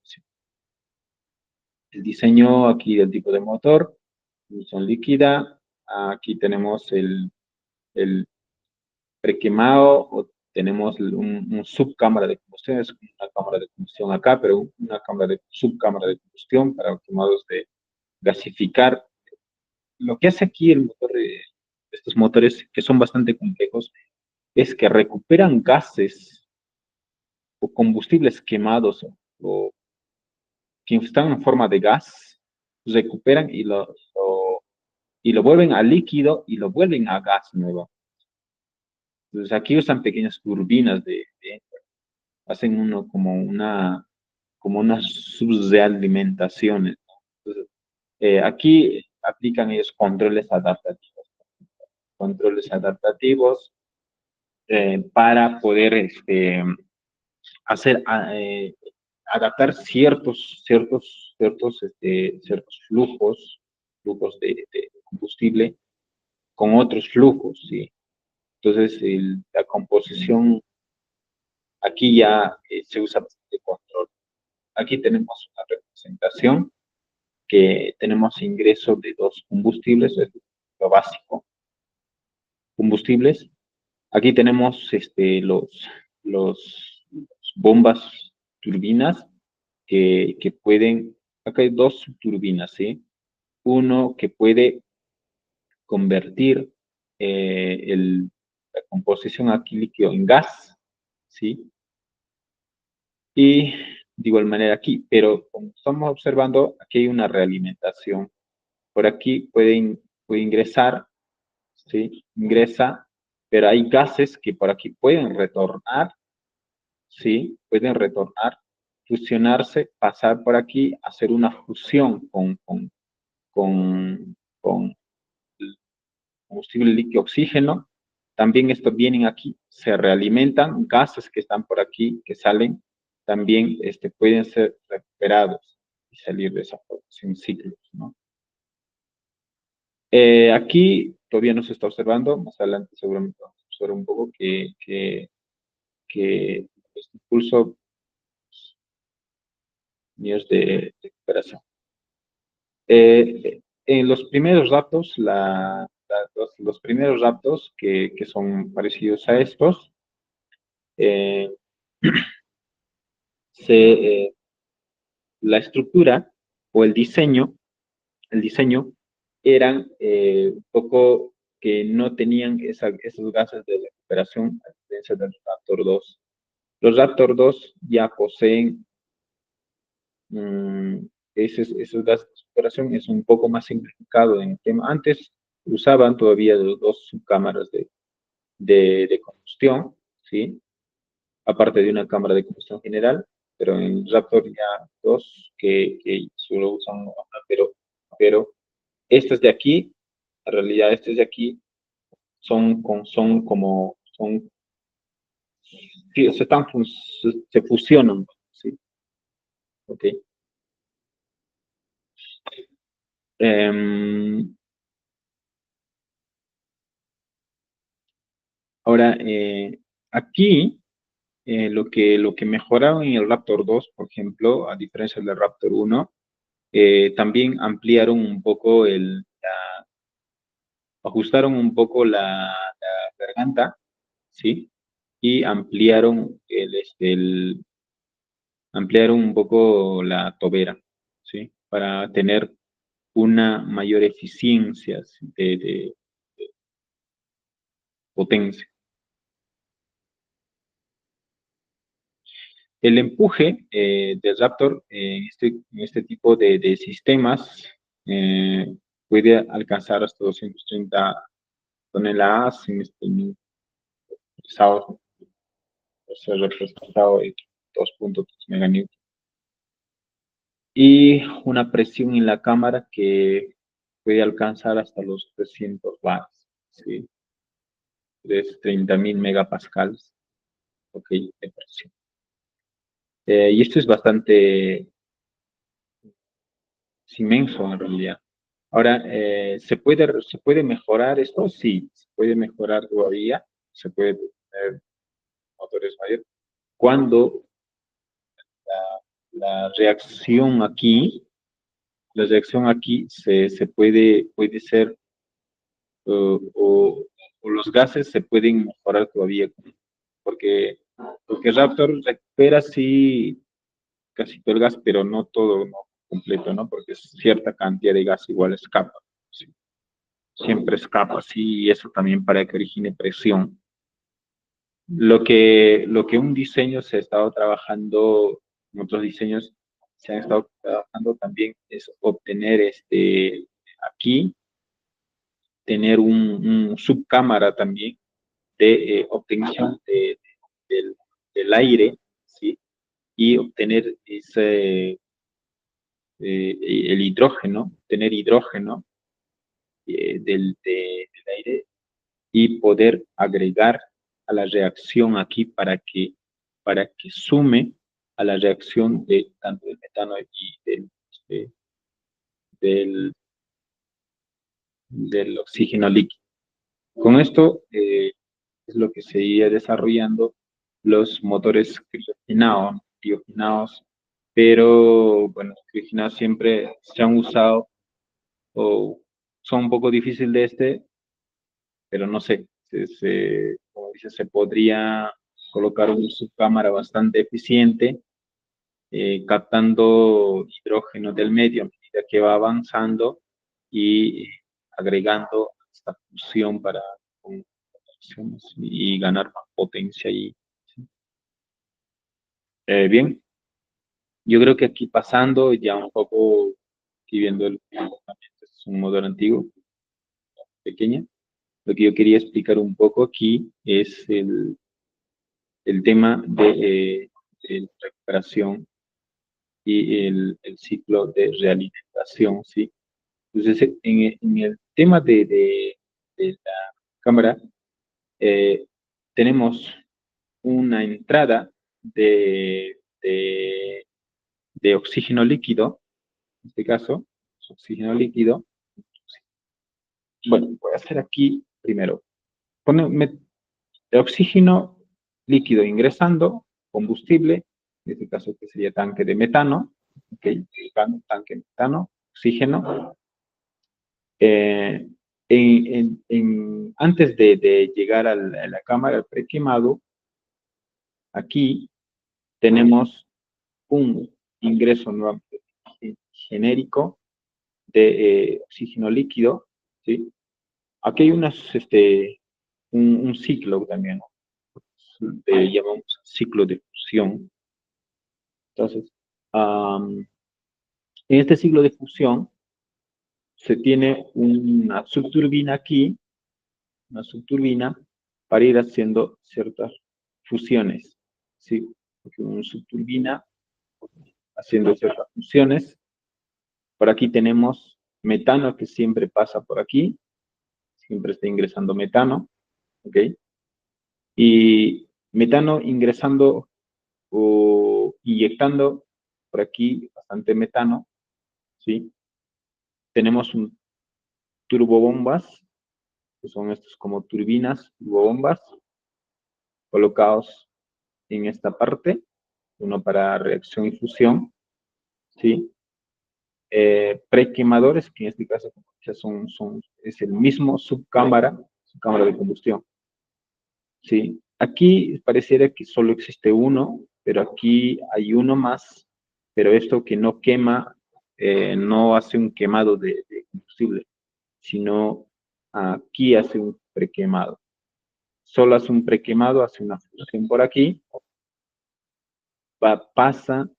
el diseño aquí del tipo de motor, combustión líquida, aquí tenemos el prequemado, o tenemos un subcámara de combustión, es una cámara de combustión acá, pero una subcámara de combustión para quemados de gasificar. Lo que hace aquí el motor de estos motores, que son bastante complejos, es que recuperan gases o combustibles quemados o que están en forma de gas, recuperan y lo vuelven a líquido y lo vuelven a gas nuevo. Entonces aquí usan pequeñas turbinas hacen como unas subrealimentaciones, ¿no? Entonces, aquí aplican ellos controles adaptativos para poder hacer, adaptar ciertos flujos de combustible con otros flujos, ¿sí? Entonces, la composición aquí ya se usa bastante control. Aquí tenemos una representación que tenemos ingreso de dos combustibles, es lo básico, combustibles. Aquí tenemos los bombas turbinas que pueden, acá hay dos turbinas, ¿sí? Uno que puede convertir la composición aquí líquido en gas, ¿sí? Y de igual manera aquí, pero como estamos observando, aquí hay una realimentación. Por aquí puede ingresar, ¿sí? Ingresa, pero hay gases que por aquí pueden retornar, ¿sí? Pueden retornar, fusionarse, pasar por aquí, hacer una fusión con el combustible líquido oxígeno. También estos vienen aquí, se realimentan, gases que están por aquí, que salen, también pueden ser recuperados y salir de esa forma, sin ciclos, ¿no? Aquí todavía no se está observando, más adelante seguramente vamos a observar un poco que este impulso míos de recuperación. En los primeros datos, los primeros datos que son parecidos a estos, eh, se, la estructura o el diseño eran un poco que no tenían esos gases de recuperación, a diferencia del Raptor 2. Los Raptor 2 ya poseen mm, esos gases de recuperación, es un poco más simplificado en el tema. Antes usaban todavía dos subcámaras de combustión, ¿sí? Aparte de una cámara de combustión general, pero en Raptor ya dos que solo usan una, pero estas de aquí, en realidad estas de aquí son, sí, se fusionan, ¿sí? Ok. Em, ahora, aquí lo que mejoraron en el Raptor 2, por ejemplo, a diferencia del Raptor 1, también ampliaron un poco ajustaron un poco la garganta, ¿sí? Y ampliaron ampliar un poco la tobera, ¿sí? Para tener una mayor eficiencia ¿sí? de potencia. El empuje del Raptor en este tipo de sistemas eh, puede alcanzar hasta 230 toneladas en este pesado, o sea, representado de 2.3 meganewtons. Y una presión en la cámara que puede alcanzar hasta los 300 watts, ¿sí? Es 30.000 megapascales, ok, de presión. Y esto es bastante es inmenso en realidad. Ahora, ¿se puede mejorar esto? Sí, se puede mejorar todavía, se puede tener motores mayores. Cuando la reacción aquí, se puede ser, o los gases se pueden mejorar todavía, porque, porque Raptor recupera sí casi todo el gas, pero no todo, no completo, ¿no? Porque cierta cantidad de gas igual escapa. ¿Sí? Siempre escapa, sí, y eso también para que origine presión. Lo que un diseño se ha estado trabajando, en otros diseños se han estado trabajando también es obtener aquí, tener un subcámara también de obtención del aire, ¿sí? Y obtener el hidrógeno, tener hidrógeno del aire y poder agregar a la reacción aquí para que sume a la reacción de tanto del metano y de- del, del oxígeno líquido. Con esto es lo que se iría desarrollando los motores crioginados, pero bueno, los crioginados siempre se han usado o son un poco difíciles de pero no sé, como dice, se podría colocar una subcámara bastante eficiente, captando hidrógeno del medio a medida que va avanzando y agregando esta fusión para con y ganar más potencia. Bien, yo creo que aquí pasando ya un poco, aquí viendo es un motor antiguo, pequeña. Lo que yo quería explicar un poco aquí es el tema de recuperación y el ciclo de realimentación, ¿sí? Entonces, en el tema de la cámara, eh, tenemos una entrada de oxígeno líquido, en este caso, es oxígeno líquido. Bueno, voy a hacer aquí primero. Pone el oxígeno líquido ingresando, combustible, en este caso que sería tanque de metano, okay, tanque de metano, oxígeno. Eh, Antes de llegar a la cámara, al prequemado, aquí tenemos un ingreso nuevamente genérico de oxígeno líquido, ¿sí? Aquí hay un ciclo también, ¿no? Llamamos ciclo de fusión. Entonces, en este ciclo de fusión se tiene una subturbina aquí, una subturbina, para ir haciendo ciertas fusiones, ¿sí? Porque una subturbina haciendo ciertas fusiones. Por aquí tenemos metano que siempre pasa por aquí, siempre está ingresando metano, ¿ok? Y metano ingresando o inyectando por aquí bastante metano, ¿sí? Tenemos un turbobombas, que son estos como turbinas, turbobombas, colocados en esta parte, uno para reacción y fusión, ¿sí? Prequemadores, que en este caso es el mismo subcámara de combustión, ¿sí? Aquí pareciera que solo existe uno, pero aquí hay uno más, pero esto que no quema, no hace un quemado de combustible, sino aquí hace un prequemado. Solo hace un prequemado, hace una fusión por aquí, pasa,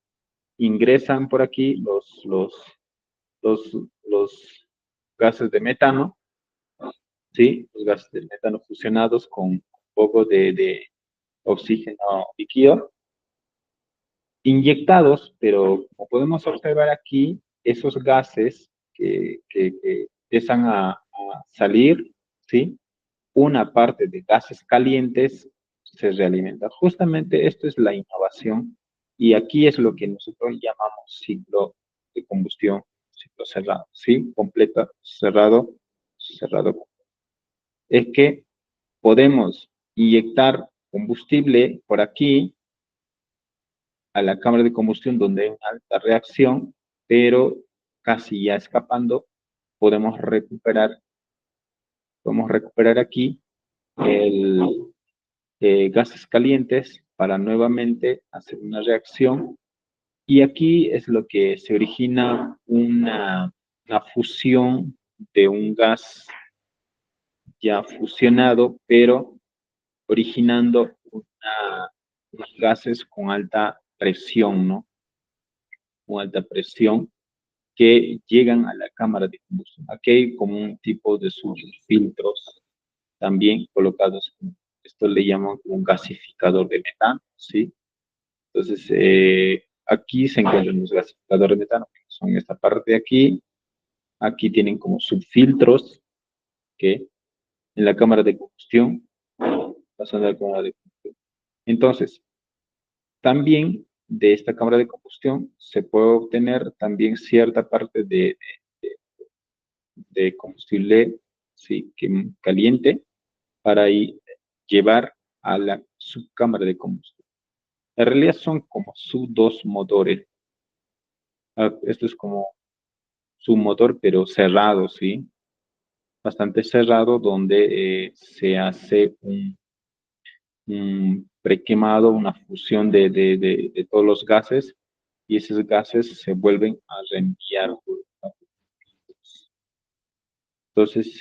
ingresan por aquí los, los gases de metano, ¿sí? Los gases de metano fusionados con un poco de oxígeno líquido, inyectados, pero como podemos observar aquí, esos gases que empiezan a salir, ¿sí? Una parte de gases calientes se realimenta. Justamente esto es la innovación y aquí es lo que nosotros llamamos ciclo de combustión, ciclo cerrado, ¿sí? Completa, cerrado, cerrado. Es que podemos inyectar combustible por aquí a la cámara de combustión donde hay una alta reacción, pero casi ya escapando, podemos recuperar aquí el gases calientes para nuevamente hacer una reacción. Y aquí es lo que se origina una fusión de un gas ya fusionado, pero originando unos gases con alta presión, ¿no? Con alta presión que llegan a la cámara de combustión. Aquí hay como un tipo de sus filtros también colocados. Esto le llaman un gasificador de metano, ¿sí? Entonces, aquí se encuentran los gasificadores de metano, que son esta parte de aquí. Aquí tienen como subfiltros que en la cámara de combustión, pasando a la cámara de combustión. Entonces, también de esta cámara de combustión se puede obtener también cierta parte de combustible, ¿sí? Caliente para llevar a la subcámara de combustión. En realidad son como dos motores. Esto es como su motor, pero cerrado, ¿sí? Bastante cerrado, donde se hace un prequemado, una fusión de todos los gases, y esos gases se vuelven a reenviar. Entonces,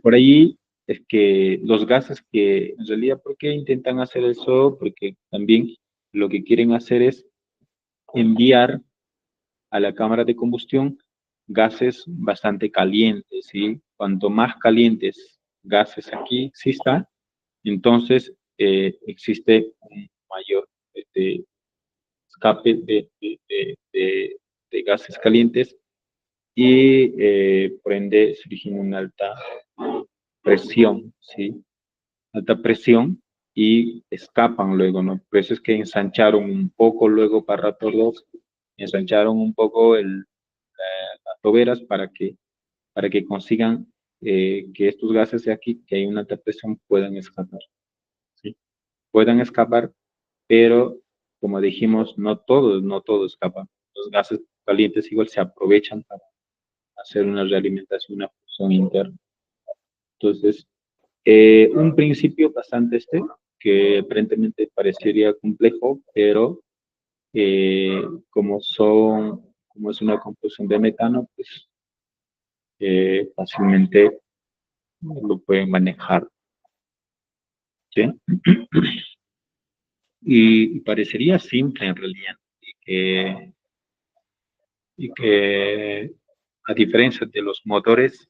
por ahí es que los gases que en realidad, ¿por qué intentan hacer eso? Porque también lo que quieren hacer es enviar a la cámara de combustión gases bastante calientes, ¿sí? Cuanto más calientes gases aquí existan, entonces existe un mayor escape de gases calientes y por ende se origina una alta presión, ¿sí? Alta presión y escapan luego, ¿no? Por eso es que ensancharon un poco luego para Raptor 2, ensancharon un poco las toberas para que consigan que estos gases de aquí, que hay una alta presión, puedan escapar, ¿sí? Puedan escapar, pero como dijimos, no todo escapa. Los gases calientes igual se aprovechan para hacer una realimentación, una fusión interna. Entonces, un principio bastante que aparentemente parecería complejo, pero como es una composición de metano, pues fácilmente lo pueden manejar, ¿sí? Y parecería simple en realidad, y que a diferencia de los motores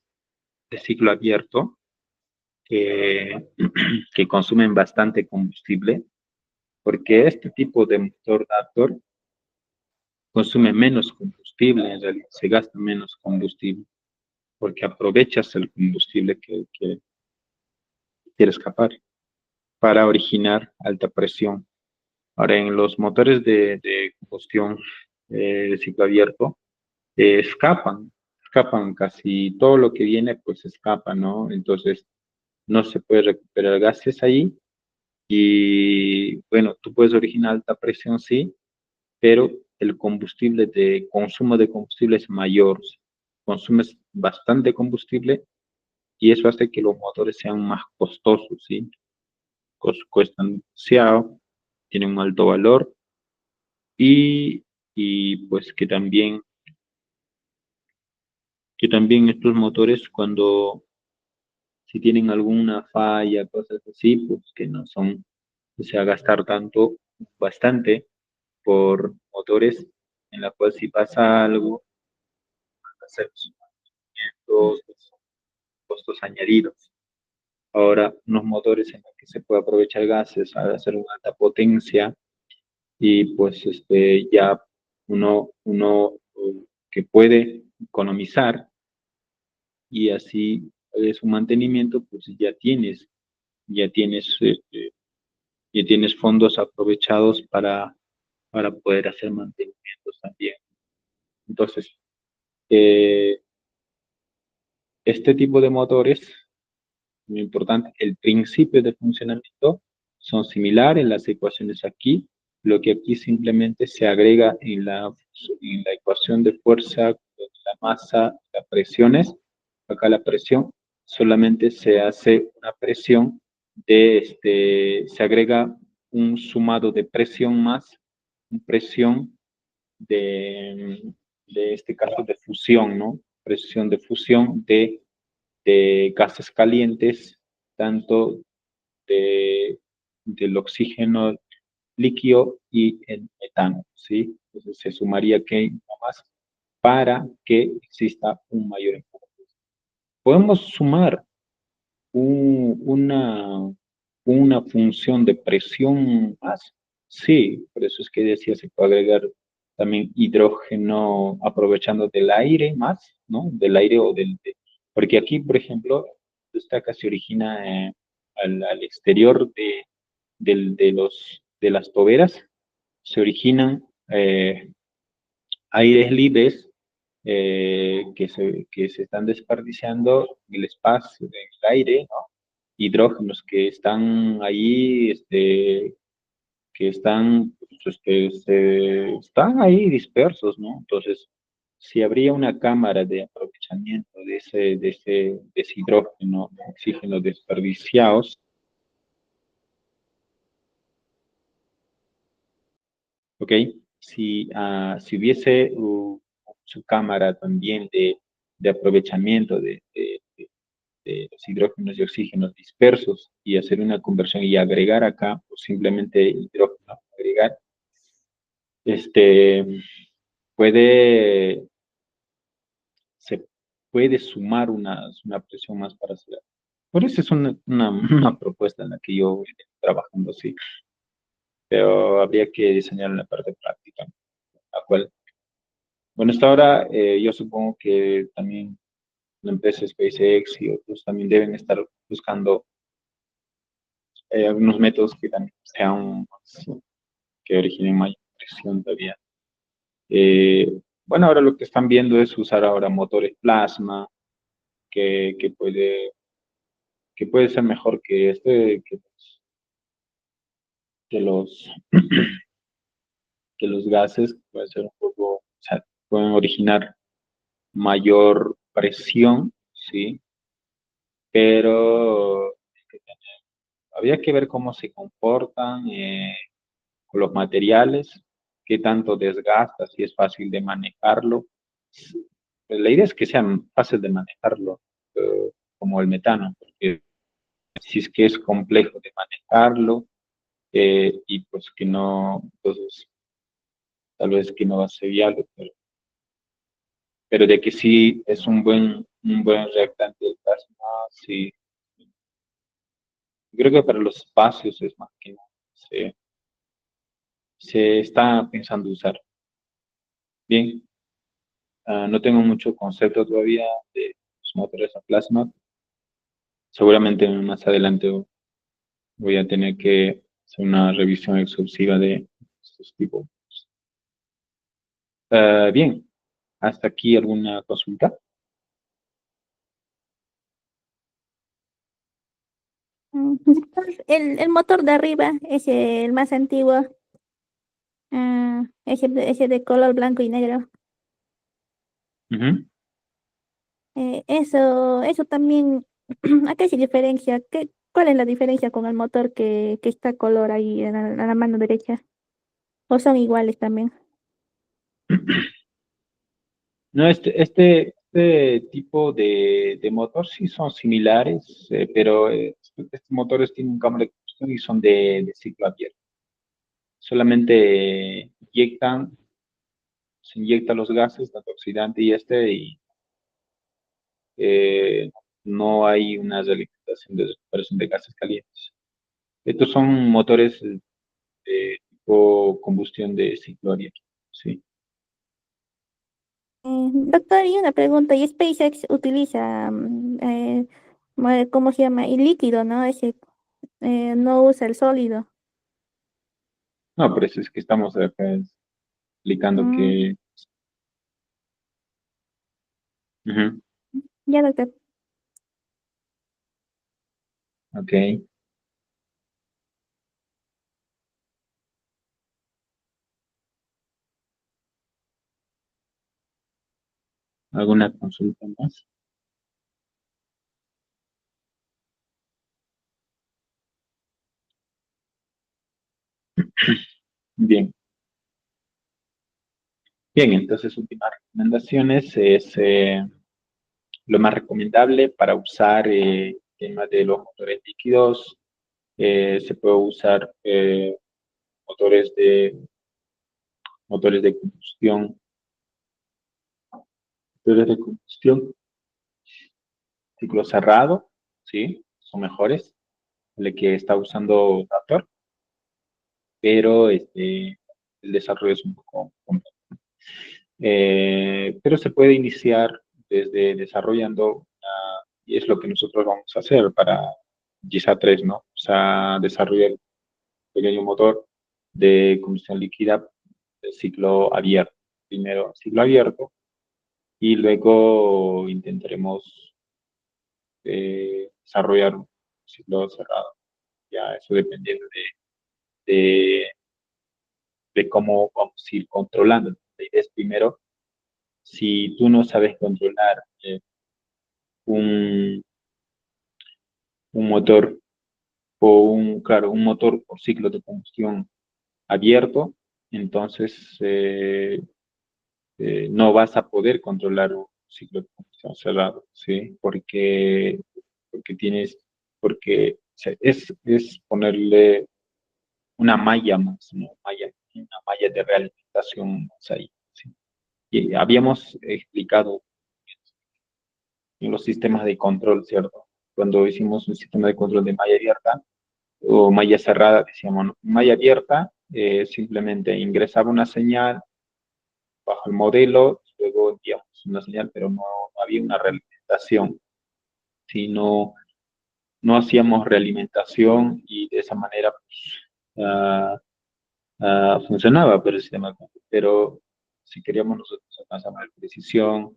de ciclo abierto, que, que consumen bastante combustible, porque este tipo de motor Raptor consume menos combustible, en realidad se gasta menos combustible, porque aprovechas el combustible que quiere escapar para originar alta presión. Ahora, en los motores de combustión de ciclo abierto, escapan casi todo lo que viene, pues escapa, ¿no? Entonces, no se puede recuperar gases ahí y, bueno, tú puedes originar alta presión, sí, pero el combustible consumo de combustible es mayor. Consumes bastante combustible y eso hace que los motores sean más costosos, ¿sí? Cuestan demasiado tienen un alto valor y pues que también estos motores cuando si tienen alguna falla, cosas así, pues que no son, o sea, gastar bastante por motores en la cual si pasa algo, hacer los costos añadidos. Ahora, unos motores en los que se puede aprovechar gases al hacer una alta potencia y pues ya uno que puede economizar y así su mantenimiento, pues ya tienes, este, ya tienes fondos aprovechados para poder hacer mantenimientos también. Entonces, eh, este tipo de motores, muy importante, el principio de funcionamiento son similares las ecuaciones aquí, lo que aquí simplemente se agrega en la ecuación de fuerza, la masa, las presiones, acá la presión, solamente se hace una presión se agrega un sumado de presión más presión de este caso de fusión, ¿no? Presión de fusión de gases calientes, tanto de, del oxígeno líquido y el metano, ¿sí? Entonces se sumaría que más para que exista un mayor empuje. Podemos sumar una función de presión más. Sí, por eso es que decía, se puede agregar también hidrógeno aprovechando del aire más, ¿no? Del aire porque aquí, por ejemplo, esta acá se origina al exterior de las toberas, se originan aires libres que se están desperdiciando en el espacio, en el aire, ¿no? Hidrógenos que están ahí, están ahí dispersos, ¿no? Entonces, si habría una cámara de aprovechamiento de ese hidrógeno, oxígeno desperdiciados, ¿ok? Si hubiese su cámara también de aprovechamiento de los hidrógenos y oxígenos dispersos y hacer una conversión y agregar acá, o simplemente hidrógeno, agregar, este, puede, se puede sumar una presión más para hacer. Por eso es una propuesta en la que yo estoy trabajando, sí, pero habría que diseñar la parte práctica, la cual, bueno, hasta ahora yo supongo que también la empresa SpaceX y otros también deben estar buscando algunos métodos que también sean que originen mayor presión todavía. Eh, bueno, ahora lo que están viendo es usar ahora motores plasma, que, que puede, que puede ser mejor que los, que los gases, puede ser un poco, o sea, pueden originar mayor presión, ¿sí? Pero había que ver cómo se comportan con los materiales, qué tanto desgasta, si es fácil de manejarlo. Pues la idea es que sea fácil de manejarlo, como el metano, porque si es que es complejo de manejarlo y pues que no, entonces tal vez que no va a ser viable, pero de que sí es un buen reactante de plasma, sí. Creo que para los espacios es más que nada, se está pensando usar. Bien, no tengo mucho concepto todavía de los motores a plasma. Seguramente más adelante voy a tener que hacer una revisión exhaustiva de estos tipos. Bien, hasta aquí alguna consulta. El motor de arriba es el más antiguo, ese de color blanco y negro. Ujú. Eso también, ¿a qué se diferencia? ¿Cuál es la diferencia con el motor que está color ahí en la mano derecha? ¿O son iguales también? No, este tipo de motor sí son similares, pero estos motores tienen un cambio de combustión y son de ciclo abierto. Solamente se inyectan los gases, tanto oxidante y y eh, no hay una realimentación de recuperación de gases calientes. Estos son motores de tipo combustión de ciclo abierto, sí. Doctor, y una pregunta, y SpaceX utiliza, ¿cómo se llama? El líquido, ¿no? Ese no usa el sólido. No, por eso es que estamos acá explicando Mm, que... Ujú, ya, doctor. ok. ¿Alguna consulta más? Bien. Bien, entonces últimas recomendaciones es lo más recomendable para usar el tema de los motores líquidos. Se puede usar motores de motores de combustión, motores de combustión, ciclo cerrado, sí, son mejores, el que está usando Raptor, pero el desarrollo es un poco complejo. Pero se puede iniciar desde desarrollando, y es lo que nosotros vamos a hacer para GISA 3, ¿no? O sea, desarrollar un pequeño motor de combustión líquida de ciclo abierto. Primero ciclo abierto y luego intentaremos desarrollar un ciclo cerrado. Ya eso dependiendo de, de cómo vamos a ir controlando. La idea es primero, si tú no sabes controlar un, un motor claro, un motor por ciclo de combustión abierto, entonces no vas a poder controlar un ciclo de combustión cerrado, ¿sí? Porque tienes, porque es ponerle una malla más, una malla de realimentación más ahí, ¿sí? Y habíamos explicado en los sistemas de control, ¿cierto? Cuando hicimos un sistema de control de malla abierta o malla cerrada, decíamos, ¿no? Malla abierta, simplemente ingresaba una señal bajo el modelo, luego enviamos una señal, pero no había una realimentación, sino no hacíamos realimentación y de esa manera pues, funcionaba pero el sistema. Pero si queríamos nosotros alcanzar más precisión,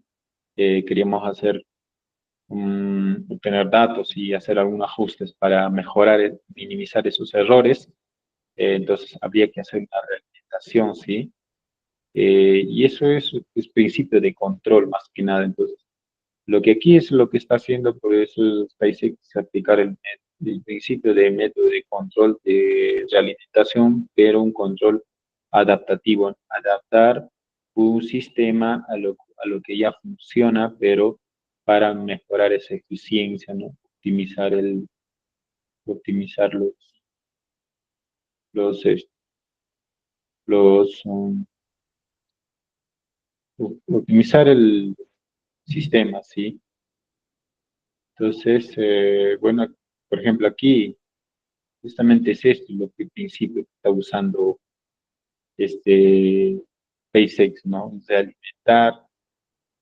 queríamos obtener datos y hacer algunos ajustes para mejorar, minimizar esos errores, entonces habría que hacer una realimentación, ¿sí? Y eso es principio de control más que nada. Entonces, lo que aquí es lo que está haciendo, por eso SpaceX, es aplicar el principio de método de control de realimentación, pero un control adaptativo, ¿no? Adaptar un sistema a lo que ya funciona, pero para mejorar esa eficiencia, ¿no? Optimizar los, es- los, optimizar el sistema, ¿sí? Entonces, bueno, por ejemplo, aquí justamente es esto lo que al principio está usando este SpaceX, ¿no? Realimentar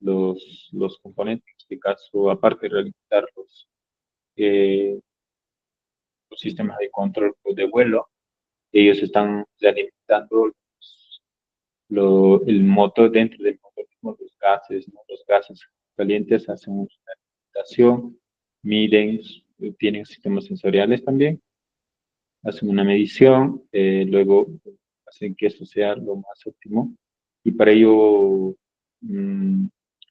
los componentes, en este caso, aparte de realimentar eh, los sistemas de control de vuelo, ellos están realimentando el motor dentro del motor mismo, los gases, ¿no? Los gases calientes hacen una alimentación, miden, tienen sistemas sensoriales también, hacen una medición, luego hacen que esto sea lo más óptimo y para ello mm,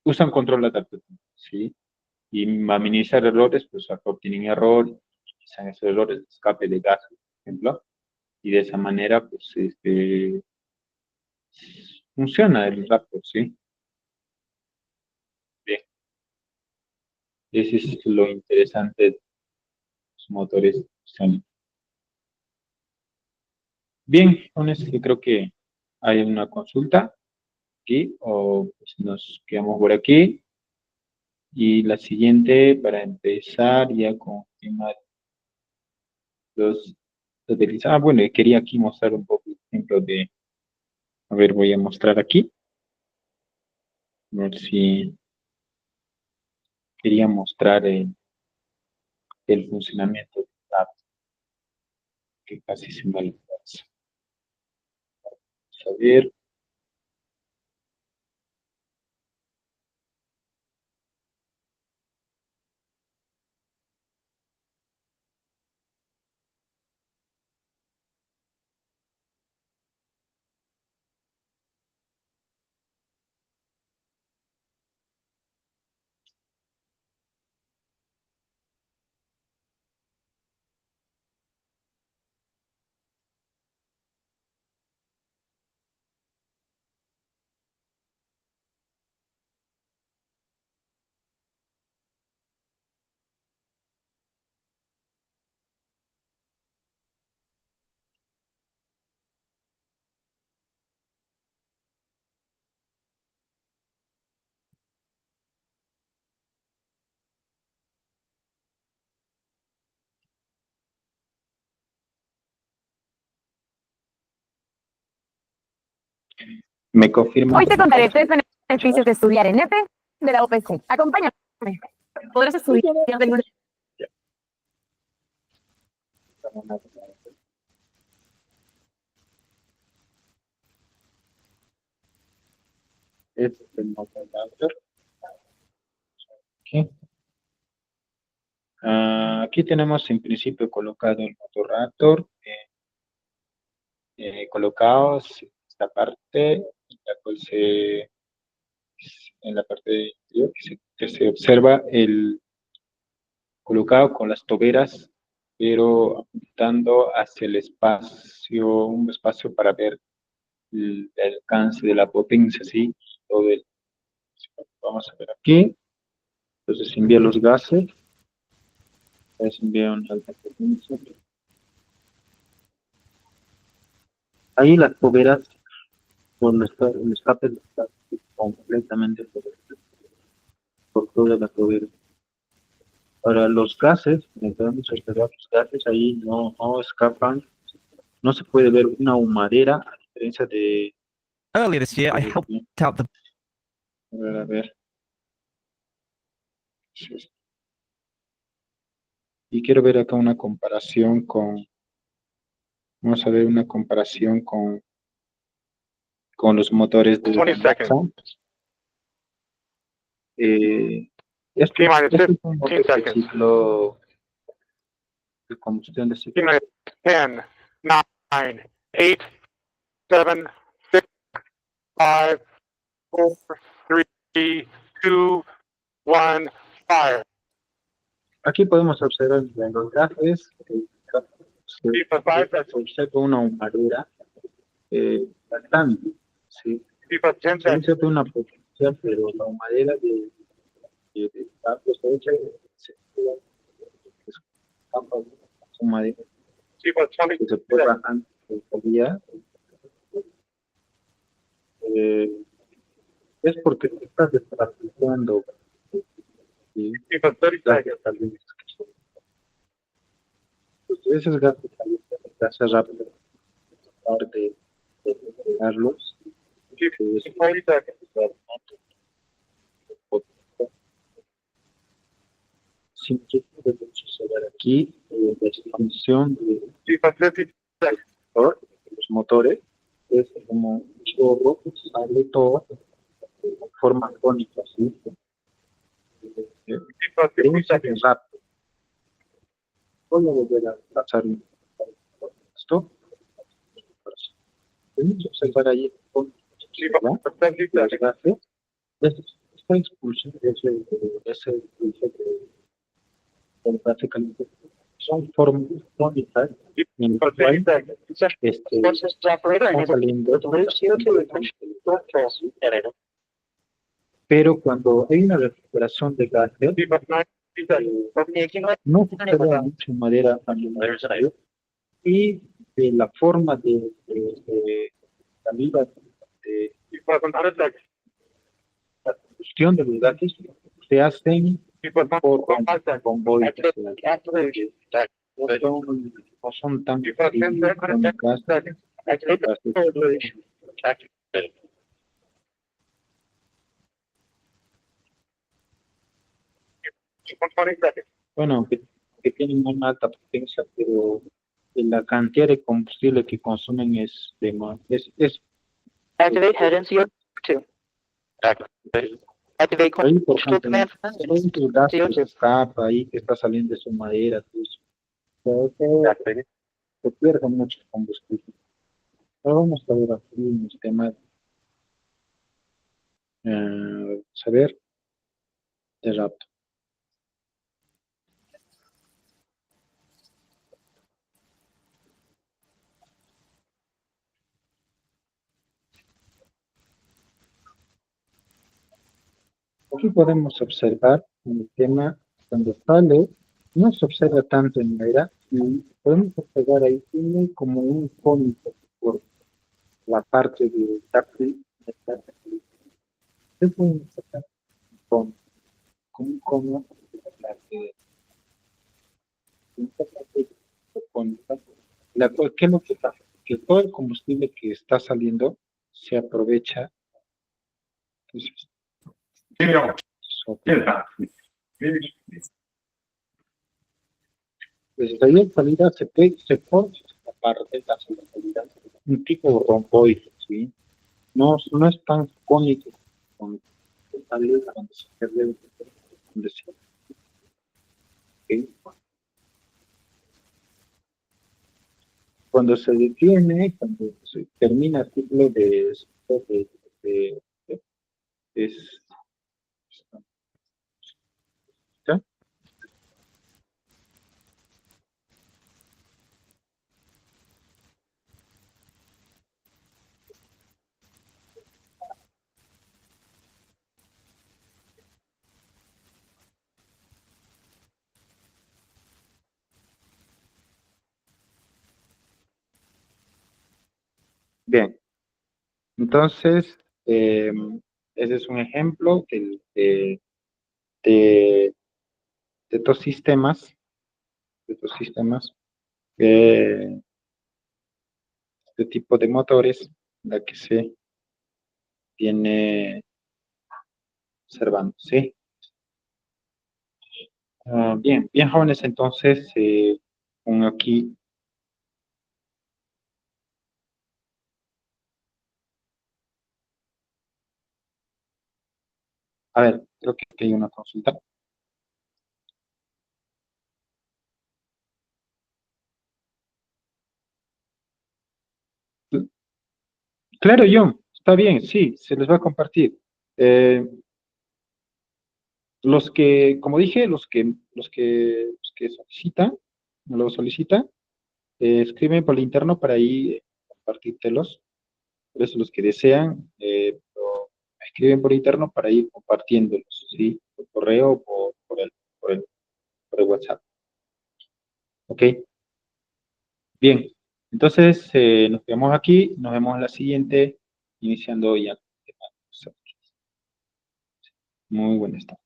usan control adaptativo, ¿sí? Y minimizar errores, pues acá obtienen error, utilizan esos errores de escape de gas, por ejemplo, y de esa manera, pues, funciona el Raptor, ¿sí? Bien, ese es lo interesante de los motores sónicos. Bien, con eso yo creo que hay una consulta aquí, o pues nos quedamos por aquí. Y la siguiente, para empezar ya con el tema de los utilizar. Ah, bueno, quería aquí mostrar un poco el ejemplo de, a ver, voy a mostrar aquí, a ver si quería mostrar el funcionamiento de la app, que casi se me olvidó. Vamos a ver. Me confirma. Hoy te contaré 3 beneficios de estudiar en EPE de la UPC. Acompáñame. Podrás estudiar de lunes. Este es el motor Raptor. Aquí. Aquí tenemos en principio colocado el motor Raptor, colocados en esta parte, la cual en la parte interior que se observa el colocado con las toberas, pero apuntando hacia el espacio, un espacio para ver el alcance de la potencia, ¿sí? Todo vamos a ver aquí. Entonces envía los gases, entonces envía una alta potencia. Ahí las toberas, con el escape está completamente por toda la tobera. Para los gases, podemos observar los gases, ahí no escapan, no se puede ver una humarera, a diferencia de... Earlier this year, I helped out the A ver. Y quiero ver acá una comparación con... Vamos a ver una comparación con los motores de 20 seconds. Este T-minus es un 15 motor de seconds. ciclo de combustión de ciclo. 10, 9, 8, 7, 6, 5, 4, 3, 2, 1, fire. Aquí podemos observar en los gases, se observa una humareda bastante, ¿sí? People 10 También seconds. se ve una potencia, pero la humareda de datos se escapa de la humareda People 20 que se puede seconds. bajar el día. Es porque te estás desparasitando, ¿sí? People 30 seconds. Esos gatos se hace rápido de carlos. People 40 seconds. Sin que puede suceder aquí, la expansión de People 50 seconds. los motores es como un chorro que sale todo de forma cónica, ¿sí? People 50 Es seconds. rápido. Voy a volver a pasar esto. Podemos observar ahí con People 70 los seconds. gases. Esta expulsión es el impulso del gase caliente son formas cónicas en las cuales están saliendo, pero cuando hay una recuperación de gases, no sucede mucho en madera aluminio y la forma de salida de la combustión de los gases se hacen por bomboides. No son tan cónicas. Bueno, que tienen una alta potencia, pero la cantidad de combustible que consumen es de más. Activate head and CO2. Activate Ahí, por ejemplo, command. el gas que escapa ahí, que está saliendo de su madera, todo eso. Se pierde mucho combustible. Ahora vamos a ver aquí un tema, saber de rato. Aquí podemos observar el tema cuando sale, no se observa tanto en madera, y podemos observar ahí, tiene como un cónico por la parte del táctil. Es muy importante con un cono ¿qué es lo que pasa? Que todo el combustible que está saliendo se aprovecha. Entonces, desde ahí en salida se pone esta parte de la salida, un tipo de romboide, ¿sí? No es tan cónico con salida donde se pierde, donde se, ¿sí? Cuando se detiene, cuando se termina el ciclo de es ¿está? Bien, entonces, ese es un ejemplo de estos sistemas, este tipo de motores, la que se viene observando, ¿sí? Bien, jóvenes, entonces, pongo aquí. A ver, creo que aquí hay una consulta. Claro, John, está bien, sí, se les va a compartir. Como dije, los que solicitan, escriben por el interno para ahí compartírtelos. Por eso los que desean, escriben por interno para ir compartiéndolos, ¿sí? Por correo o por el WhatsApp. ¿Ok? Bien. Entonces, nos quedamos aquí. Nos vemos en la siguiente, iniciando ya. Muy buenas tardes.